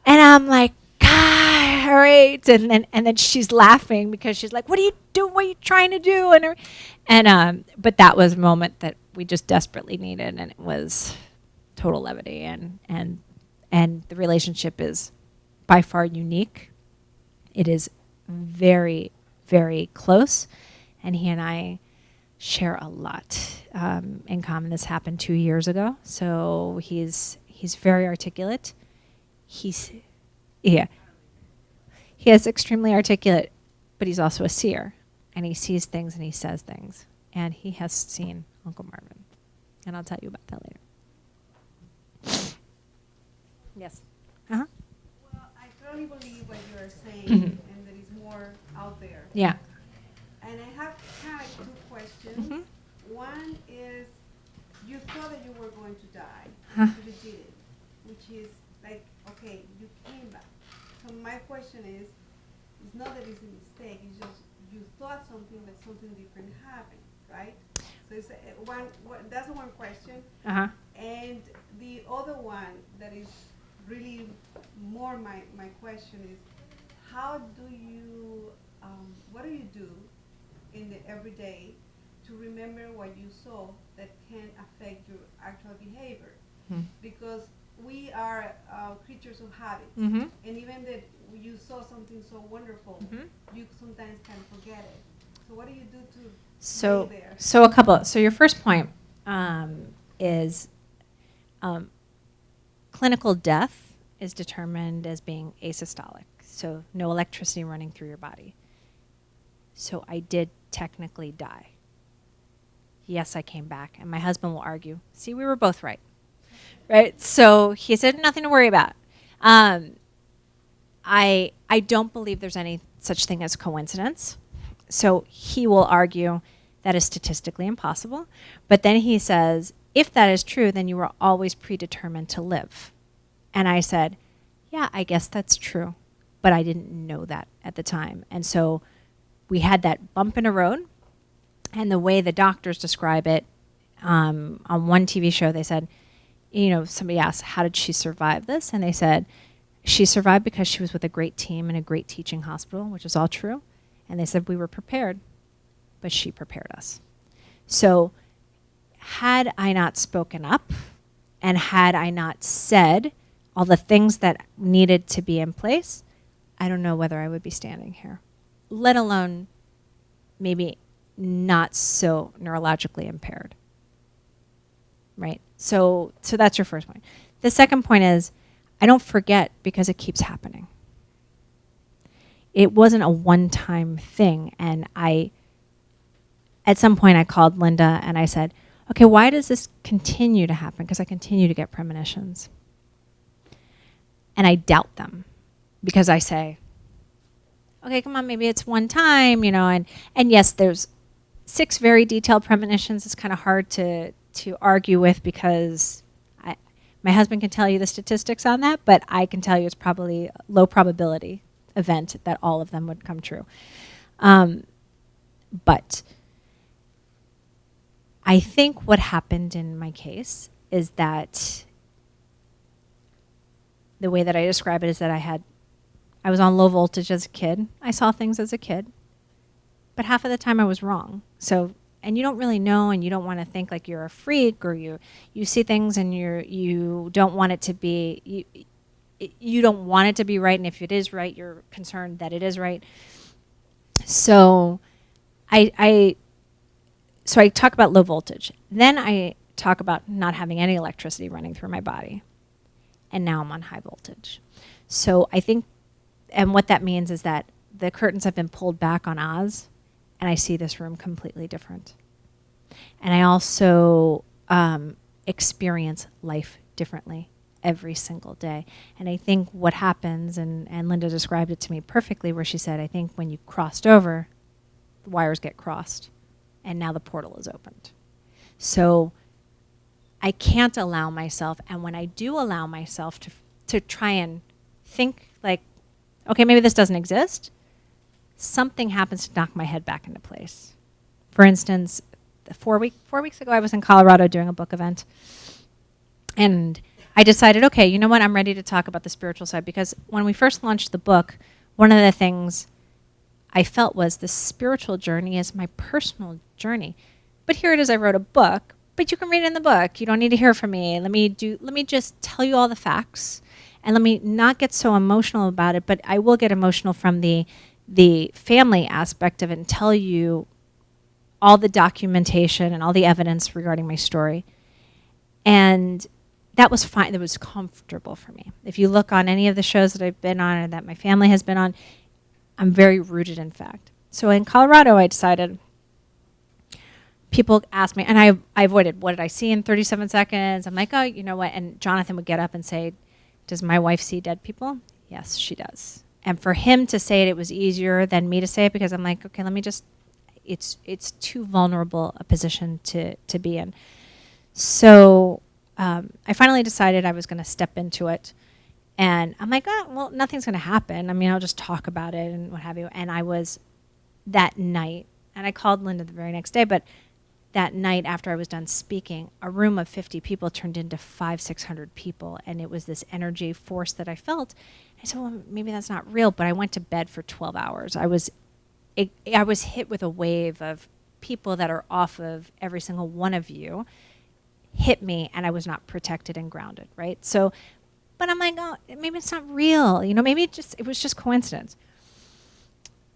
And I'm like, God, all right. And then she's laughing because she's like, what are you doing? What are you trying to do? But that was a moment that we just desperately needed, and it was total levity. And the relationship is by far unique. It is very, very close. And he and I share a lot in common. This happened 2 years ago. So he's very articulate. He is extremely articulate, but he's also a seer. And he sees things and he says things. And he has seen Uncle Marvin. And I'll tell you about that later. Yes. Uh-huh. Well, I totally believe what you are saying, and there is more out there. Yeah. And I have kind of 2 questions. One is, you thought that you were going to die, but you didn't, which is like, okay, you came back. So my question is, it's not that it's a mistake, it's just you thought something, but something different happened, right? So it's that's one question. Uh-huh. And the other one that is really more my question is, how do you, what do you do in the everyday to remember what you saw that can affect your actual behavior? Because we are creatures of habits, and even that you saw something so wonderful, you sometimes can forget it. So what do you do to stay there? So a couple. So your first point is clinical death is determined as being asystolic, so no electricity running through your body. So I did technically die. Yes, I came back, and my husband will argue. See, we were both right. Right? So he said, nothing to worry about. I don't believe there's any such thing as coincidence. So he will argue that is statistically impossible. But then he says, if that is true, then you were always predetermined to live. And I said, yeah, I guess that's true. but I didn't know that at the time. And so we had that bump in a road, and the way the doctors describe it, on one TV show, they said, somebody asked, how did she survive this? And they said, she survived because she was with a great team in a great teaching hospital, which is all true. And they said, we were prepared, but she prepared us. So had I not spoken up, and had I not said all the things that needed to be in place, I don't know whether I would be standing here, let alone maybe not so neurologically impaired. Right? So that's your first point. The second point is, I don't forget because it keeps happening. It wasn't a one-time thing. And at some point I called Linda and I said, okay, why does this continue to happen? Because I continue to get premonitions. And I doubt them because I say, okay, come on, maybe it's one time, and yes, there's 6 very detailed premonitions. It's kind of hard to argue with because my husband can tell you the statistics on that, but I can tell you it's probably a low probability event that all of them would come true. But I think what happened in my case is that the way that I describe it is that I was on low voltage as a kid. I saw things as a kid, but half of the time I was wrong. And you don't really know, and you don't want to think like you're a freak, or you see things and you don't want it to be you don't want it to be right, and if it is right, you're concerned that it is right. So I talk about low voltage. Then I talk about not having any electricity running through my body. And now I'm on high voltage. So I think, and what that means is that the curtains have been pulled back on Oz, and I see this room completely different. And I also experience life differently every single day. And I think what happens, and Linda described it to me perfectly, where she said, I think when you crossed over, the wires get crossed, and now the portal is opened. So I can't allow myself, and when I do allow myself to try and think like, okay, maybe this doesn't exist, something happens to knock my head back into place. For instance, 4 weeks ago, I was in Colorado doing a book event, and I decided, okay, you know what, I'm ready to talk about the spiritual side, because when we first launched the book, one of the things I felt was the spiritual journey is my personal journey. But here it is, I wrote a book, but you can read it in the book. You don't need to hear from me. Let me just tell you all the facts, and let me not get so emotional about it, but I will get emotional from the family aspect of it and tell you all the documentation and all the evidence regarding my story. And that was fine. That was comfortable for me. If you look on any of the shows that I've been on or that my family has been on, I'm very rooted in fact. So in Colorado, I decided, people asked me, and I avoided, what did I see in 37 seconds? I'm like, oh, you know what? And Jonathan would get up and say, does my wife see dead people? Yes, she does. And for him to say it was easier than me to say it, because I'm like, okay, let me just, it's too vulnerable a position to be in. So I finally decided I was going to step into it. And I'm like, oh, well, nothing's going to happen. I mean, I'll just talk about it and what have you. And I was that night, and I called Linda the very next day, but that night after I was done speaking, a room of 50 people turned into 500-600 people. And it was this energy force that I felt. I said, well, maybe that's not real, but I went to bed for 12 hours. I was hit with a wave of people that are off of every single one of you hit me, and I was not protected and grounded, right? So, but I'm like, oh, maybe it's not real. Maybe it was just coincidence.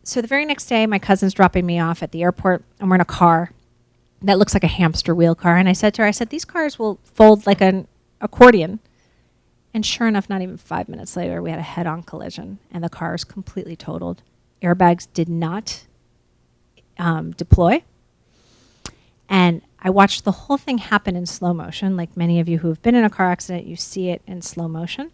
So the very next day, my cousin's dropping me off at the airport, and we're in a car that looks like a hamster wheel car. And I said to her, these cars will fold like an accordion. And sure enough, not even 5 minutes later, we had a head-on collision, and the car is completely totaled. Airbags did not deploy. And I watched the whole thing happen in slow motion. Like many of you who have been in a car accident, you see it in slow motion.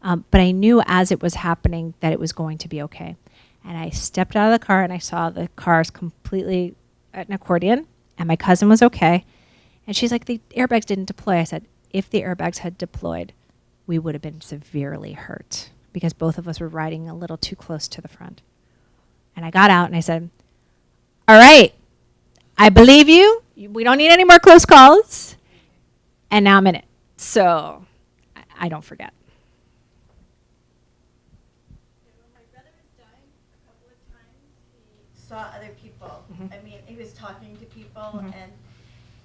But I knew as it was happening that it was going to be okay. And I stepped out of the car, and I saw the cars completely at an accordion, and my cousin was okay. And she's like, the airbags didn't deploy. I said, if the airbags had deployed, we would have been severely hurt, because both of us were riding a little too close to the front. And I got out and I said, all right, I believe you. We don't need any more close calls. And now I'm in it. So I don't forget. When my brother was dying, a couple of times he saw other people. I mean, he was talking to people, and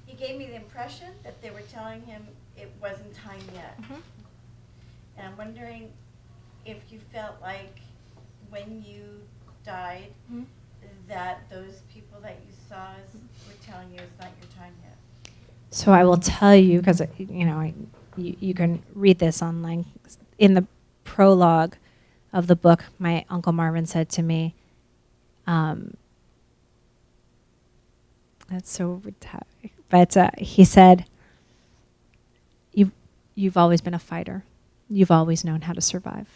he gave me the impression that they were telling him it wasn't time yet. And I'm wondering if you felt like when you died that those people that you saw were telling you it's not your time yet. So I will tell you, because you can read this online. In the prologue of the book, my Uncle Marvin said to me, that's so retarded, but he said, you've always been a fighter. You've always known how to survive.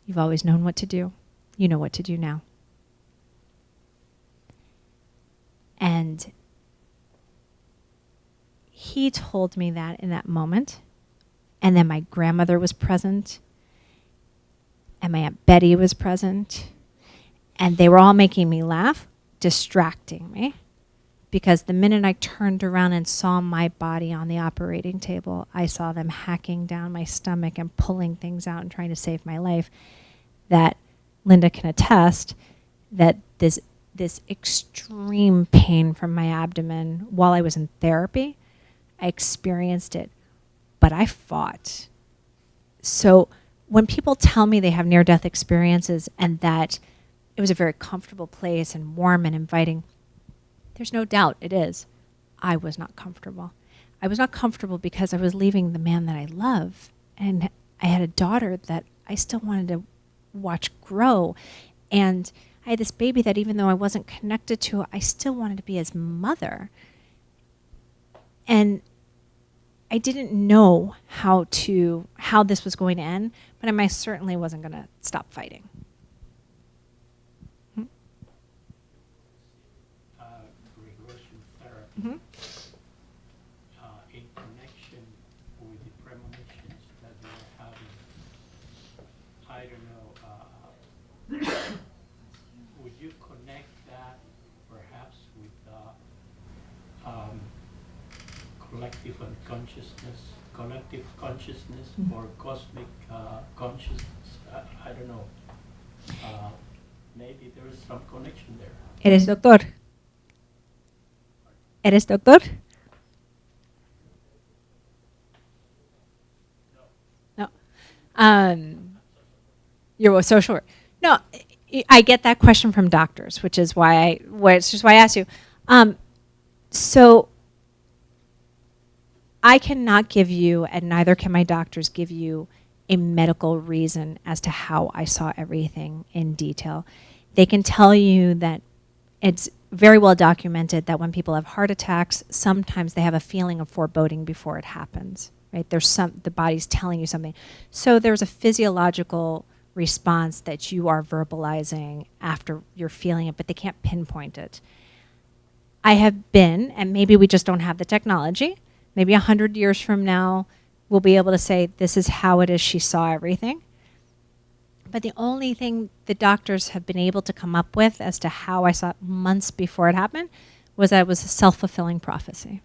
You've always known what to do. You know what to do now. And he told me that in that moment. And then my grandmother was present. And my Aunt Betty was present. And they were all making me laugh, distracting me. Because the minute I turned around and saw my body on the operating table, I saw them hacking down my stomach and pulling things out and trying to save my life. That Linda can attest that this extreme pain from my abdomen while I was in therapy, I experienced it, but I fought. So when people tell me they have near-death experiences and that it was a very comfortable place and warm and inviting, there's no doubt it is. I was not comfortable. I was not comfortable because I was leaving the man that I love, and I had a daughter that I still wanted to watch grow. And I had this baby that even though I wasn't connected to, I still wanted to be his mother. And I didn't know how this was going to end, but I certainly wasn't going to stop fighting. Regression therapy, in connection with the premonitions that you were having, I don't know, would you connect that perhaps with collective consciousness or cosmic consciousness? I don't know. Maybe there is some connection there. ¿Eres doctor? ¿Eres doctor? No. You're a social worker. No, I get that question from doctors, which is why I asked you. So I cannot give you, and neither can my doctors give you, a medical reason as to how I saw everything in detail. They can tell you that it's very well documented that when people have heart attacks, sometimes they have a feeling of foreboding before it happens, right? The body's telling you something. So there's a physiological response that you are verbalizing after you're feeling it, but they can't pinpoint it. I have been, and maybe we just don't have the technology, maybe 100 years from now, we'll be able to say, this is how it is she saw everything. But the only thing the doctors have been able to come up with as to how I saw it months before it happened was that it was a self-fulfilling prophecy.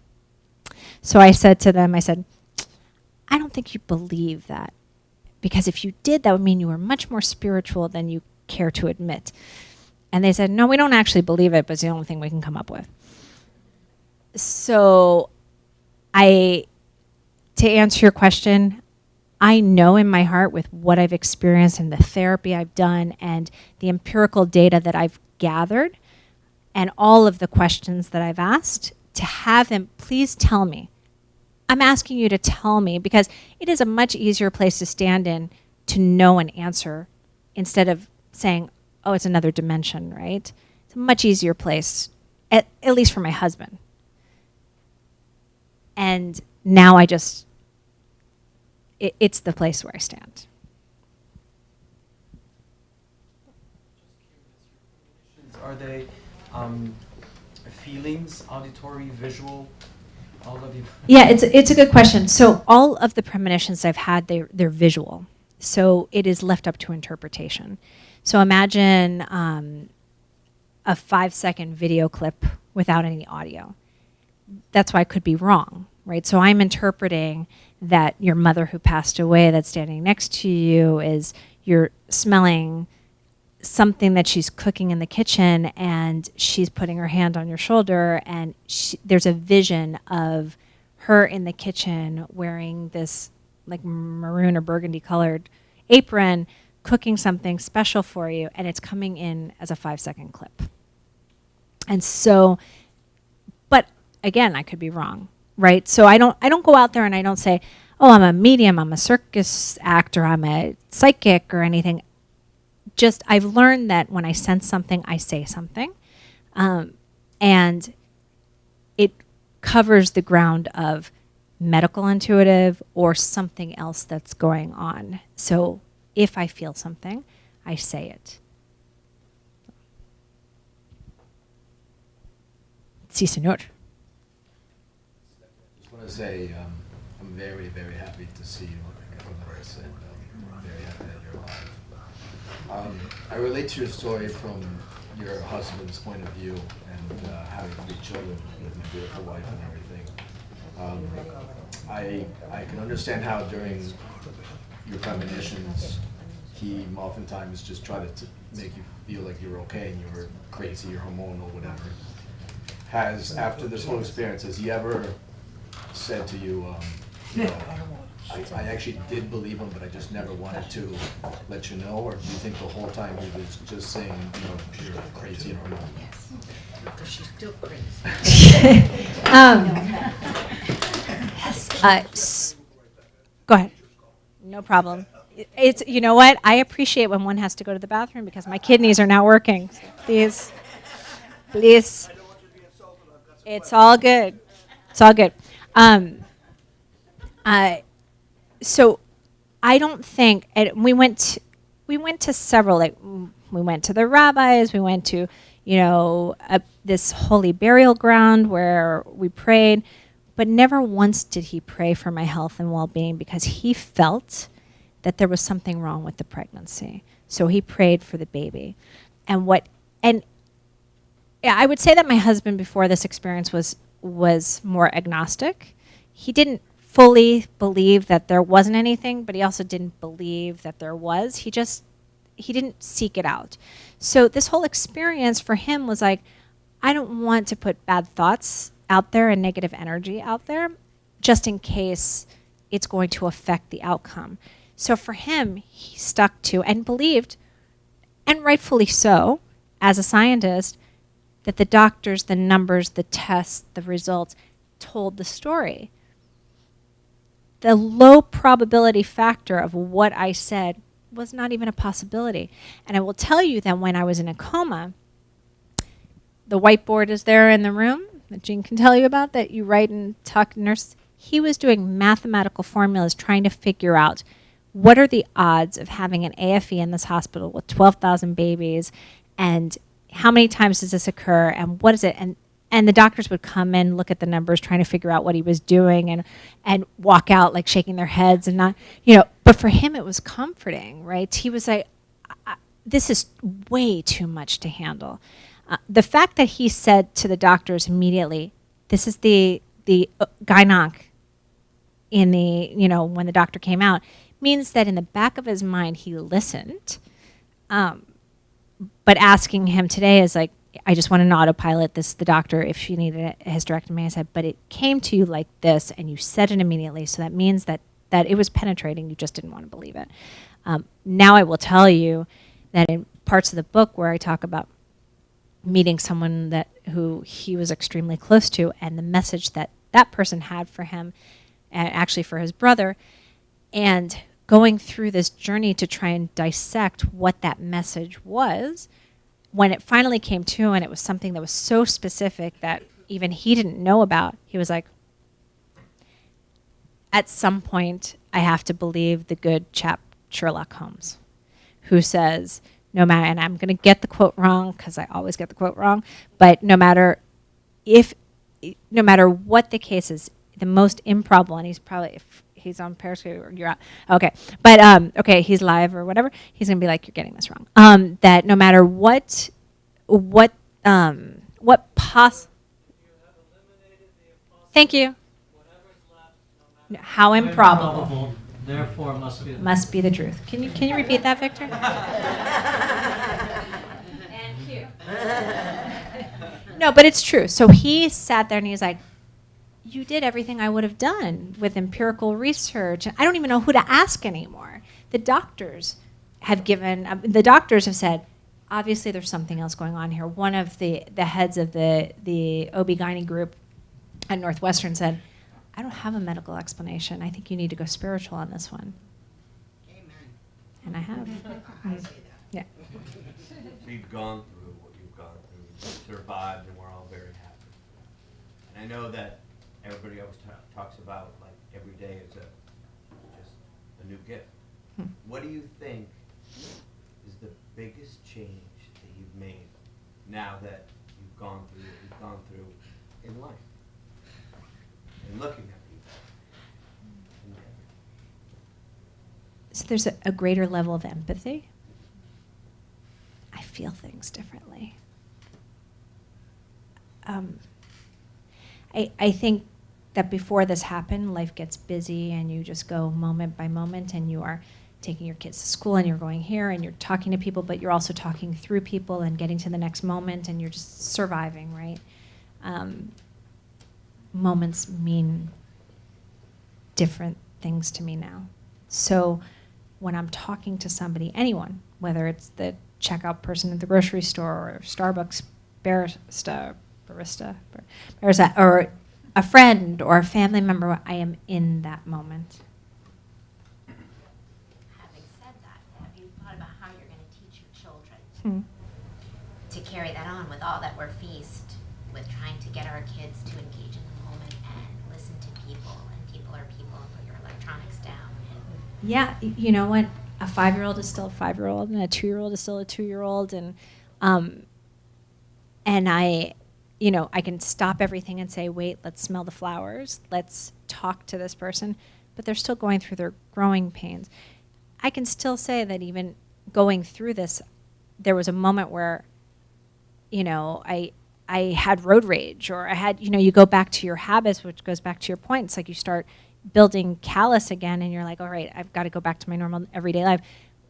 So I said to them, I don't think you believe that. Because if you did, that would mean you were much more spiritual than you care to admit. And they said, no, we don't actually believe it, but it's the only thing we can come up with. So to answer your question, I know in my heart with what I've experienced and the therapy I've done and the empirical data that I've gathered and all of the questions that I've asked, to have them, please tell me. I'm asking you to tell me because it is a much easier place to stand in to know an answer instead of saying, oh, it's another dimension, right? It's a much easier place, at least for my husband. And now it's the place where I stand. Are they feelings, auditory, visual, all of you? Yeah, it's a good question. So all of the premonitions I've had, they're visual. So it is left up to interpretation. So imagine a 5-second video clip without any audio. That's why I could be wrong, right? So I'm interpreting that your mother who passed away that's standing next to you is you're smelling something that she's cooking in the kitchen and she's putting her hand on your shoulder and there's a vision of her in the kitchen wearing this like maroon or burgundy colored apron cooking something special for you, and it's coming in as a 5-second clip. And so, but again, I could be wrong, right? So I don't go out there and I don't say, oh, I'm a medium, I'm a circus actor, I'm a psychic or anything. Just I've learned that when I sense something, I say something. And it covers the ground of medical intuitive or something else that's going on. So if I feel something, I say it. Sí, señor. I just want to say I'm very, very happy to see you from this, and I'm very happy that you're alive. I relate to your story from your husband's point of view and having 3 children with a beautiful wife and everything. I can understand how during your premonitions, he oftentimes just tried to make you feel like you were okay and you were crazy or hormonal, whatever. After this whole experience, has he ever said to you, I actually did believe him, but I just never wanted to let you know? Or do you think the whole time he was just saying, you're crazy and hormonal? Yes, because she's still crazy. Go ahead. No problem. It's, you know what? I appreciate when one has to go to the bathroom because my kidneys are not working. So please. It's all good. It's all good. So I don't think, and we went to several, like we went to the rabbis, we went to, this holy burial ground where we prayed, but never once did he pray for my health and well-being because he felt that there was something wrong with the pregnancy. So he prayed for the baby. And I would say that my husband before this experience was more agnostic. He didn't fully believe that there wasn't anything, but he also didn't believe that there was. He didn't seek it out. So this whole experience for him was like, I don't want to put bad thoughts out there and negative energy out there just in case it's going to affect the outcome. So for him, he stuck to and believed, and rightfully so, as a scientist, that the doctors, the numbers, the tests, the results told the story. The low probability factor of what I said was not even a possibility. And I will tell you that when I was in a coma, the whiteboard is there in the room that Jean can tell you about that you write and talk to nurses. He was doing mathematical formulas trying to figure out what are the odds of having an AFE in this hospital with 12,000 babies, and how many times does this occur, and what is it? And the doctors would come in, look at the numbers, trying to figure out what he was doing, and walk out like shaking their heads and not, But for him, it was comforting, right? He was like, this is way too much to handle. The fact that he said to the doctors immediately, this is the gynonc in the, when the doctor came out, means that in the back of his mind, he listened. But asking him today is like, I just want to autopilot this, the doctor, if she needed a hysterectomy. I said, but it came to you like this, and you said it immediately, so that means that it was penetrating. You just didn't want to believe it. Now I will tell you that in parts of the book where I talk about meeting someone who he was extremely close to, and the message that person had for him, actually for his brother, and going through this journey to try and dissect what that message was, when it finally came to and it was something that was so specific that even he didn't know about, he was like, at some point, I have to believe the good chap Sherlock Holmes, who says, no matter, and I'm going to get the quote wrong because I always get the quote wrong, but no matter what the case is, the most improbable, and he's he's on Periscope, or you're out. Okay, but okay, he's live or whatever. He's gonna be like, you're getting this wrong. That no matter what Thank you. No, how improbable therefore must be the truth. Can you repeat that, Victor? And cue. No, but it's true. So he sat there and he was like, you did everything I would have done with empirical research. And I don't even know who to ask anymore. The doctors have said, obviously there's something else going on here. One of the heads of the OB-GYN group at Northwestern said, I don't have a medical explanation. I think you need to go spiritual on this one. Amen. And I have. I see that. Yeah. So you've gone through what you've gone through, you've survived, and we're all very happy. And I know that everybody always talks about, like, every day is just a new gift. What do you think is the biggest change that you've made now that you've gone through what you've gone through in life? And looking at people. So there's a greater level of empathy. I feel things differently. I think that before this happened, life gets busy and you just go moment by moment, and you are taking your kids to school and you're going here and you're talking to people, but you're also talking through people and getting to the next moment, and you're just surviving, right? Moments mean different things to me now. So when I'm talking to somebody, anyone, whether it's the checkout person at the grocery store or Starbucks barista, or a friend or a family member, I am in that moment. Having said that, have you thought about how you're going to teach your children to carry that on with all that we're faced with, trying to get our kids to engage in the moment and listen to people, and people are people, and put your electronics down? Yeah, you know what? A 5-year-old is still a 5-year-old, and a 2-year-old is still a 2-year-old, and I can stop everything and say, wait, let's smell the flowers, let's talk to this person, but they're still going through their growing pains. I can still say that even going through this, there was a moment where, I had road rage, or I had, you go back to your habits, which goes back to your point. It's like you start building callus again, and you're like, all right, I've got to go back to my normal everyday life.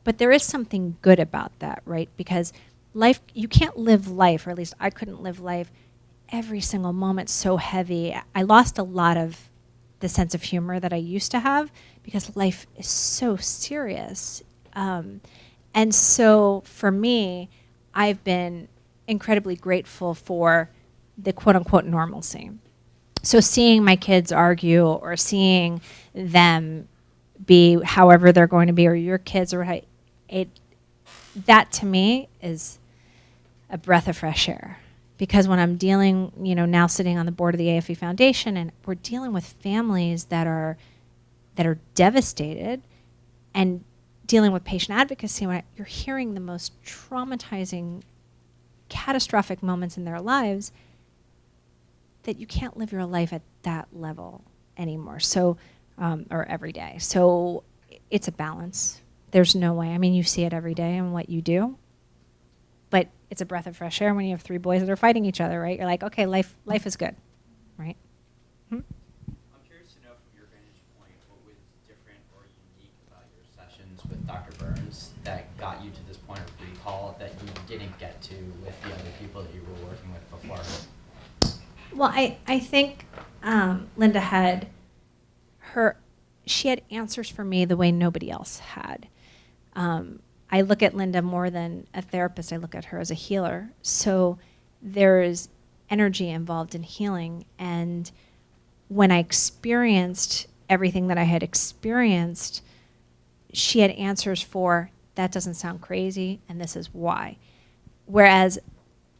But there is something good about that, right? Because life, you can't live life, or at least I couldn't live life every single moment so heavy. I lost a lot of the sense of humor that I used to have because life is so serious. And so for me, I've been incredibly grateful for the quote-unquote normalcy. So seeing my kids argue, or seeing them be however they're going to be, or your kids, or that to me is a breath of fresh air. Because when I'm dealing, now sitting on the board of the AFE Foundation, and we're dealing with families that are devastated, and dealing with patient advocacy, when you're hearing the most traumatizing, catastrophic moments in their lives, that you can't live your life at that level anymore. So, or every day. So it's a balance. There's no way. I mean, you see it every day in what you do. But it's a breath of fresh air when you have 3 boys that are fighting each other, right? You're like, okay, life is good, right? I'm curious to know from your vantage point, what was different or unique about your sessions with Dr. Burns that got you to this point of recall that you didn't get to with the other people that you were working with before? Well, I think Linda had she had answers for me the way nobody else had. I look at Linda more than a therapist. I look at her as a healer. So there's energy involved in healing. And when I experienced everything that I had experienced, she had answers for, that doesn't sound crazy, and this is why. Whereas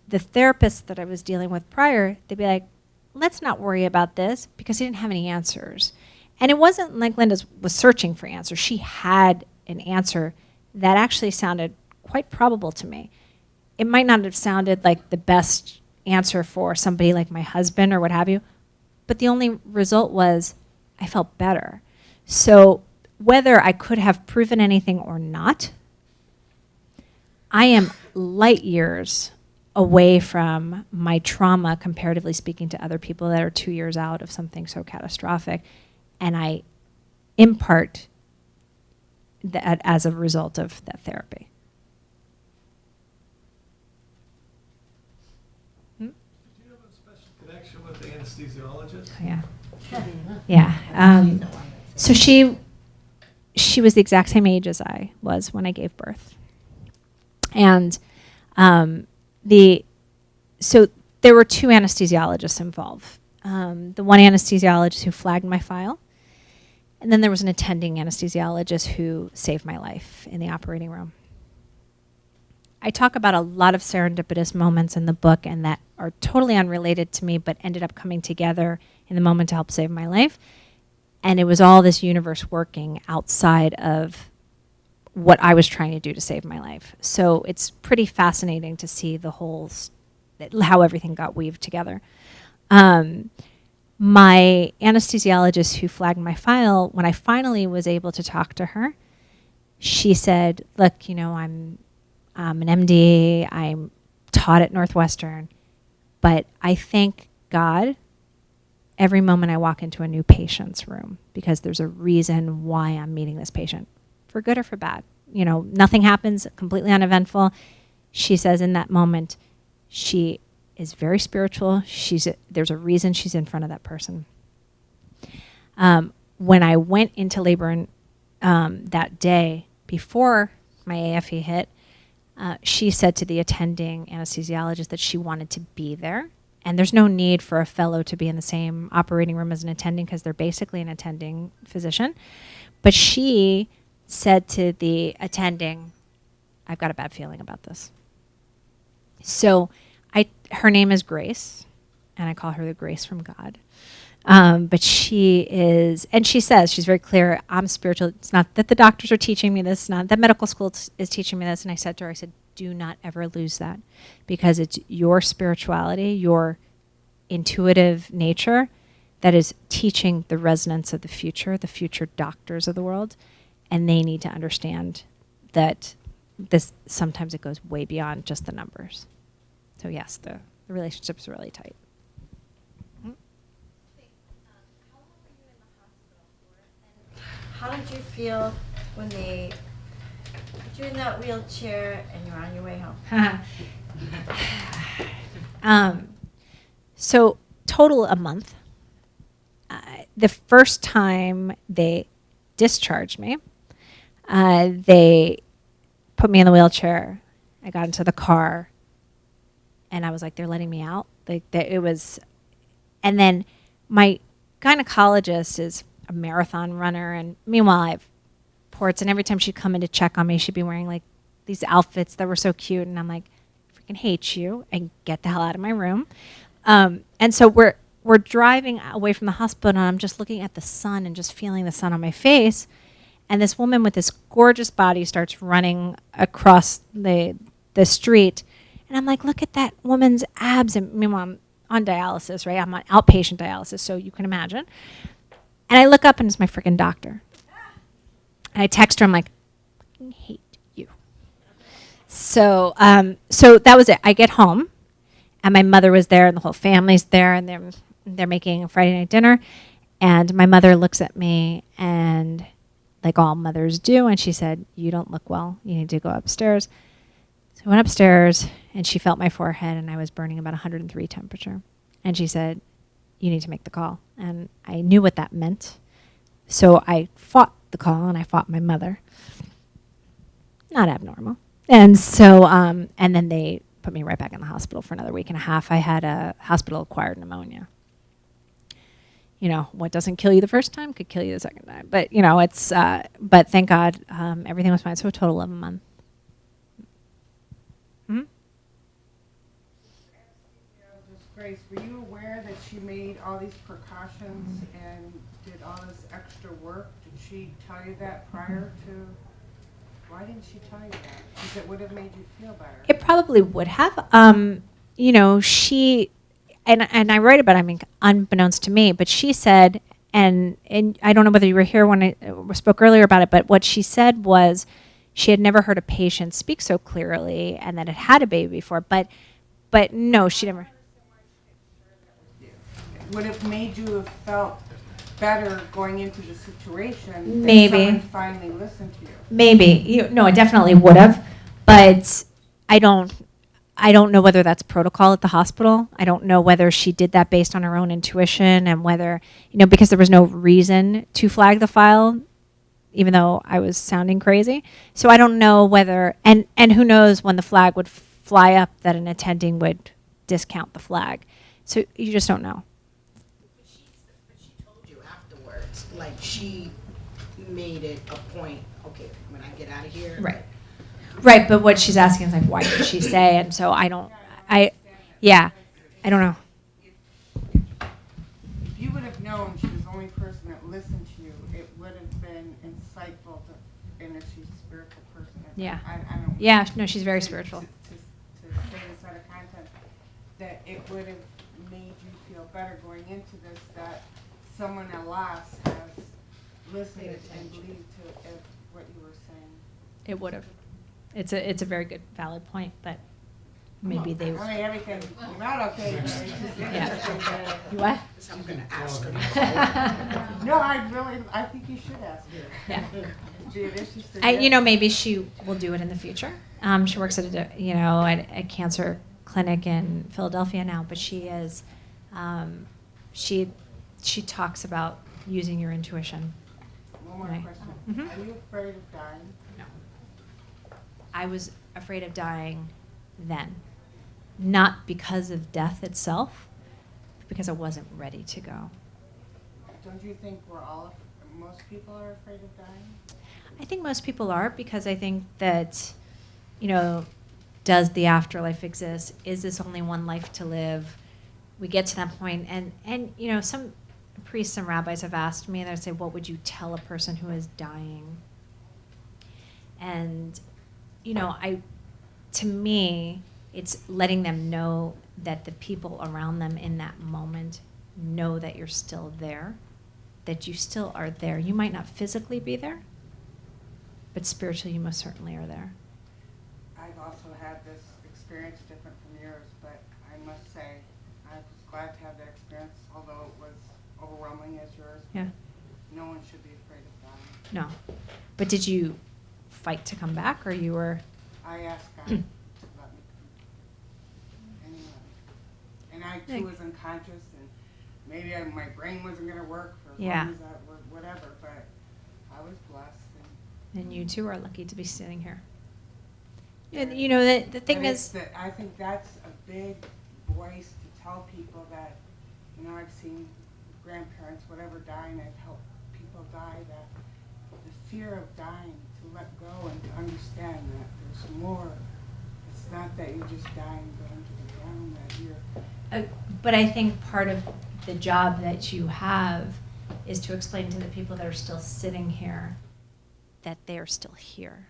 the therapists that I was dealing with prior, they'd be like, let's not worry about this, because they didn't have any answers. And it wasn't like Linda was searching for answers. She had an answer that actually sounded quite probable to me. It might not have sounded like the best answer for somebody like my husband or what have you, but the only result was I felt better. So whether I could have proven anything or not, I am light years away from my trauma, comparatively speaking, to other people that are 2 years out of something so catastrophic. And I impart that as a result of that therapy. Did you have a special connection with the anesthesiologist? Yeah. Yeah. So she was the exact same age as I was when I gave birth. And so there were 2 anesthesiologists involved. The one anesthesiologist who flagged my file, and then there was an attending anesthesiologist who saved my life in the operating room. I talk about a lot of serendipitous moments in the book, and that are totally unrelated to me, but ended up coming together in the moment to help save my life. And it was all this universe working outside of what I was trying to do to save my life. So it's pretty fascinating to see the whole, how everything got weaved together. My anesthesiologist who flagged my file, when I finally was able to talk to her, she said, look, I'm an MD, I'm taught at Northwestern, but I thank God every moment I walk into a new patient's room, because there's a reason why I'm meeting this patient, for good or for bad. Nothing happens, completely uneventful. She says in that moment, she is very spiritual. There's a reason she's in front of that person. When I went into labor that day before my AFE hit, she said to the attending anesthesiologist that she wanted to be there. And there's no need for a fellow to be in the same operating room as an attending, because they're basically an attending physician. But she said to the attending, I've got a bad feeling about this. So her name is Grace, and I call her the Grace from God. But she is, and she says, she's very clear, I'm spiritual. It's not that the doctors are teaching me this, not that medical school is teaching me this. And I said to her, do not ever lose that, because it's your spirituality, your intuitive nature that is teaching the resonance of the future doctors of the world. And they need to understand that sometimes it goes way beyond just the numbers. So yes, the relationship's really tight. How did you feel when they put you in that wheelchair and you're on your way home? So total a month. The first time they discharged me, they put me in the wheelchair. I got into the car, and I was like, they're letting me out. And then my gynecologist is a marathon runner, and meanwhile I have ports, and every time she'd come in to check on me, she'd be wearing like these outfits that were so cute, and I'm like, I freaking hate you, and get the hell out of my room. And so we're driving away from the hospital, and I'm just looking at the sun and just feeling the sun on my face, and this woman with this gorgeous body starts running across the street, and I'm like, look at that woman's abs. And meanwhile, I'm on dialysis, right? I'm on outpatient dialysis, so you can imagine. And I look up, and it's my freaking doctor. And I text her, I'm like, I hate you. So that was it. I get home, and my mother was there, and the whole family's there, and they're making a Friday night dinner. And my mother looks at me, and like all mothers do, and she said, you don't look well. You need to go upstairs. So I went upstairs, and she felt my forehead, and I was burning about 103 temperature. And she said, you need to make the call. And I knew what that meant. So I fought the call, and I fought my mother. Not abnormal. And so, and then they put me right back in the hospital for another week and a half. I had a hospital-acquired pneumonia. What doesn't kill you the first time could kill you the second time. But, it's, but thank God, everything was fine. So a total of a month. Mm-hmm. Grace, were you aware that she made all these precautions and did all this extra work? Did she tell you that prior to? Why didn't she tell you that? Because it would have made you feel better. It probably would have. She, and I write about it, unbeknownst to me, but she said, and I don't know whether you were here when I spoke earlier about it, but what she said was she had never heard a patient speak so clearly and that had had a baby before, but no, she never. Would have made you have felt better going into the situation Maybe. if someone finally listened to you. Maybe. No, it definitely would have, but I don't know whether that's protocol at the hospital. I don't know whether she did that based on her own intuition and whether, because there was no reason to flag the file, even though I was sounding crazy. So I don't know whether, and who knows when the flag would fly up that an attending would discount the flag. So you just don't know. But she told you afterwards, like she made it a point, okay, when I get out of here. Right, but what she's asking is like, why did she say? And so I don't know. If you would have known she was the only person that listened to you, it would have been insightful to, and if she's a spiritual person. Yeah. I don't. Yeah, no, she's very spiritual. To say this out of context, that it would have made you feel better going into this, that someone alas has listened and believed to what you were saying. It would have. It's a very good, valid point, but maybe they. I mean, everything not okay. But it's just interesting that- What? I'm gonna ask her. No, I think you should ask her. Yeah. Be an interesting. Maybe she will do it in the future. She works at a cancer clinic in Philadelphia now, but she is, she talks about using your intuition. One more Right. question. Mhm. Are you afraid of dying? No. I was afraid of dying then, not because of death itself, but because I wasn't ready to go. Don't you think most people are afraid of dying? I think most people are, because I think that, does the afterlife exist? Is this only one life to live? We get to that point, and some priests and rabbis have asked me, and they say, what would you tell a person who is dying? And, to me, it's letting them know that the people around them in that moment know that you're still there, that you still are there. You might not physically be there, but spiritually you most certainly are there. I've also had this experience different from yours, but I must say I was glad to have that experience, although it was overwhelming as yours. Yeah. No one should be afraid of dying. No. But did you fight to come back, or you were? I asked God to let me come. Anyway. And I too was unconscious, and maybe my brain wasn't going to work for as long as that worked, whatever, but I was blessed. And you too are lucky to be sitting here. And the thing is, I think that's a big voice to tell people that, I've seen grandparents, whatever, die, and I've helped people die, that the fear of dying, to let go and to understand that there's more. It's not that you just die and go into the ground, that you're. but I think part of the job that you have is to explain to the people that are still sitting here that they are still here.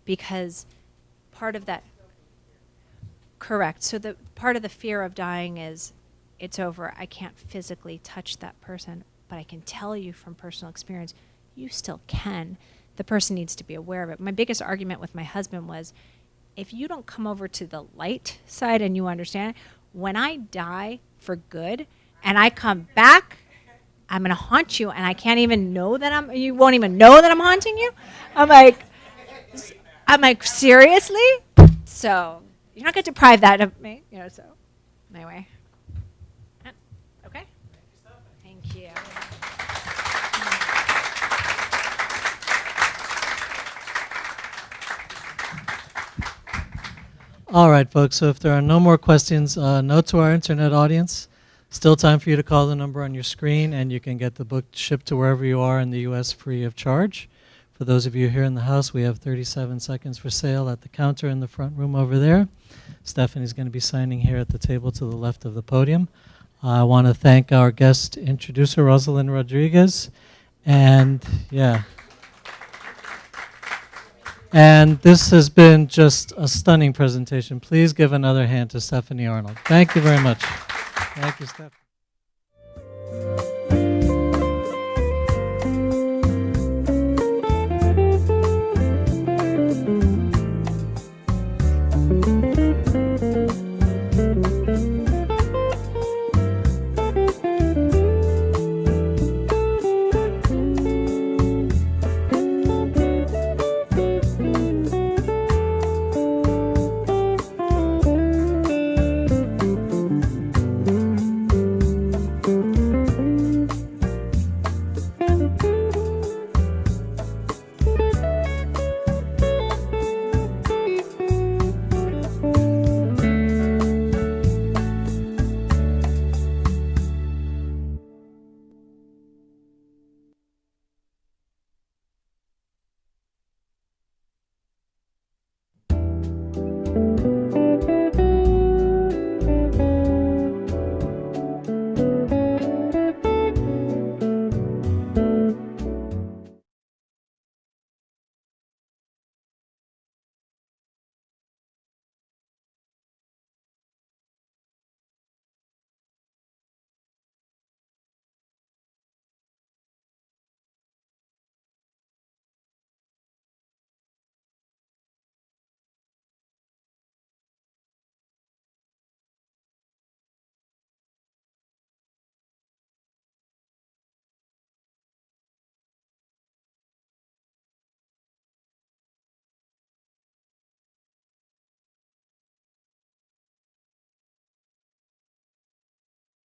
Because part of that, correct, so the part of the fear of dying is it's over, I can't physically touch that person, but I can tell you from personal experience, you still can. The person needs to be aware of it. My biggest argument with my husband was, if you don't come over to the light side and you understand, when I die for good and I come back, I'm going to haunt you, and I can't even know that you won't even know that I'm haunting you? I'm like, seriously? So you're not going to deprive that of me, so anyway. Okay? Thank you. All right, folks, so if there are no more questions, note to our internet audience. Still time for you to call the number on your screen, and you can get the book shipped to wherever you are in the U.S. free of charge. For those of you here in the house, we have 37 seconds for sale at the counter in the front room over there. Stephanie's going to be signing here at the table to the left of the podium. I want to thank our guest introducer, Rosalind Rodriguez. And, and this has been just a stunning presentation. Please give another hand to Stephanie Arnold. Thank you very much. Thank you, Stephanie.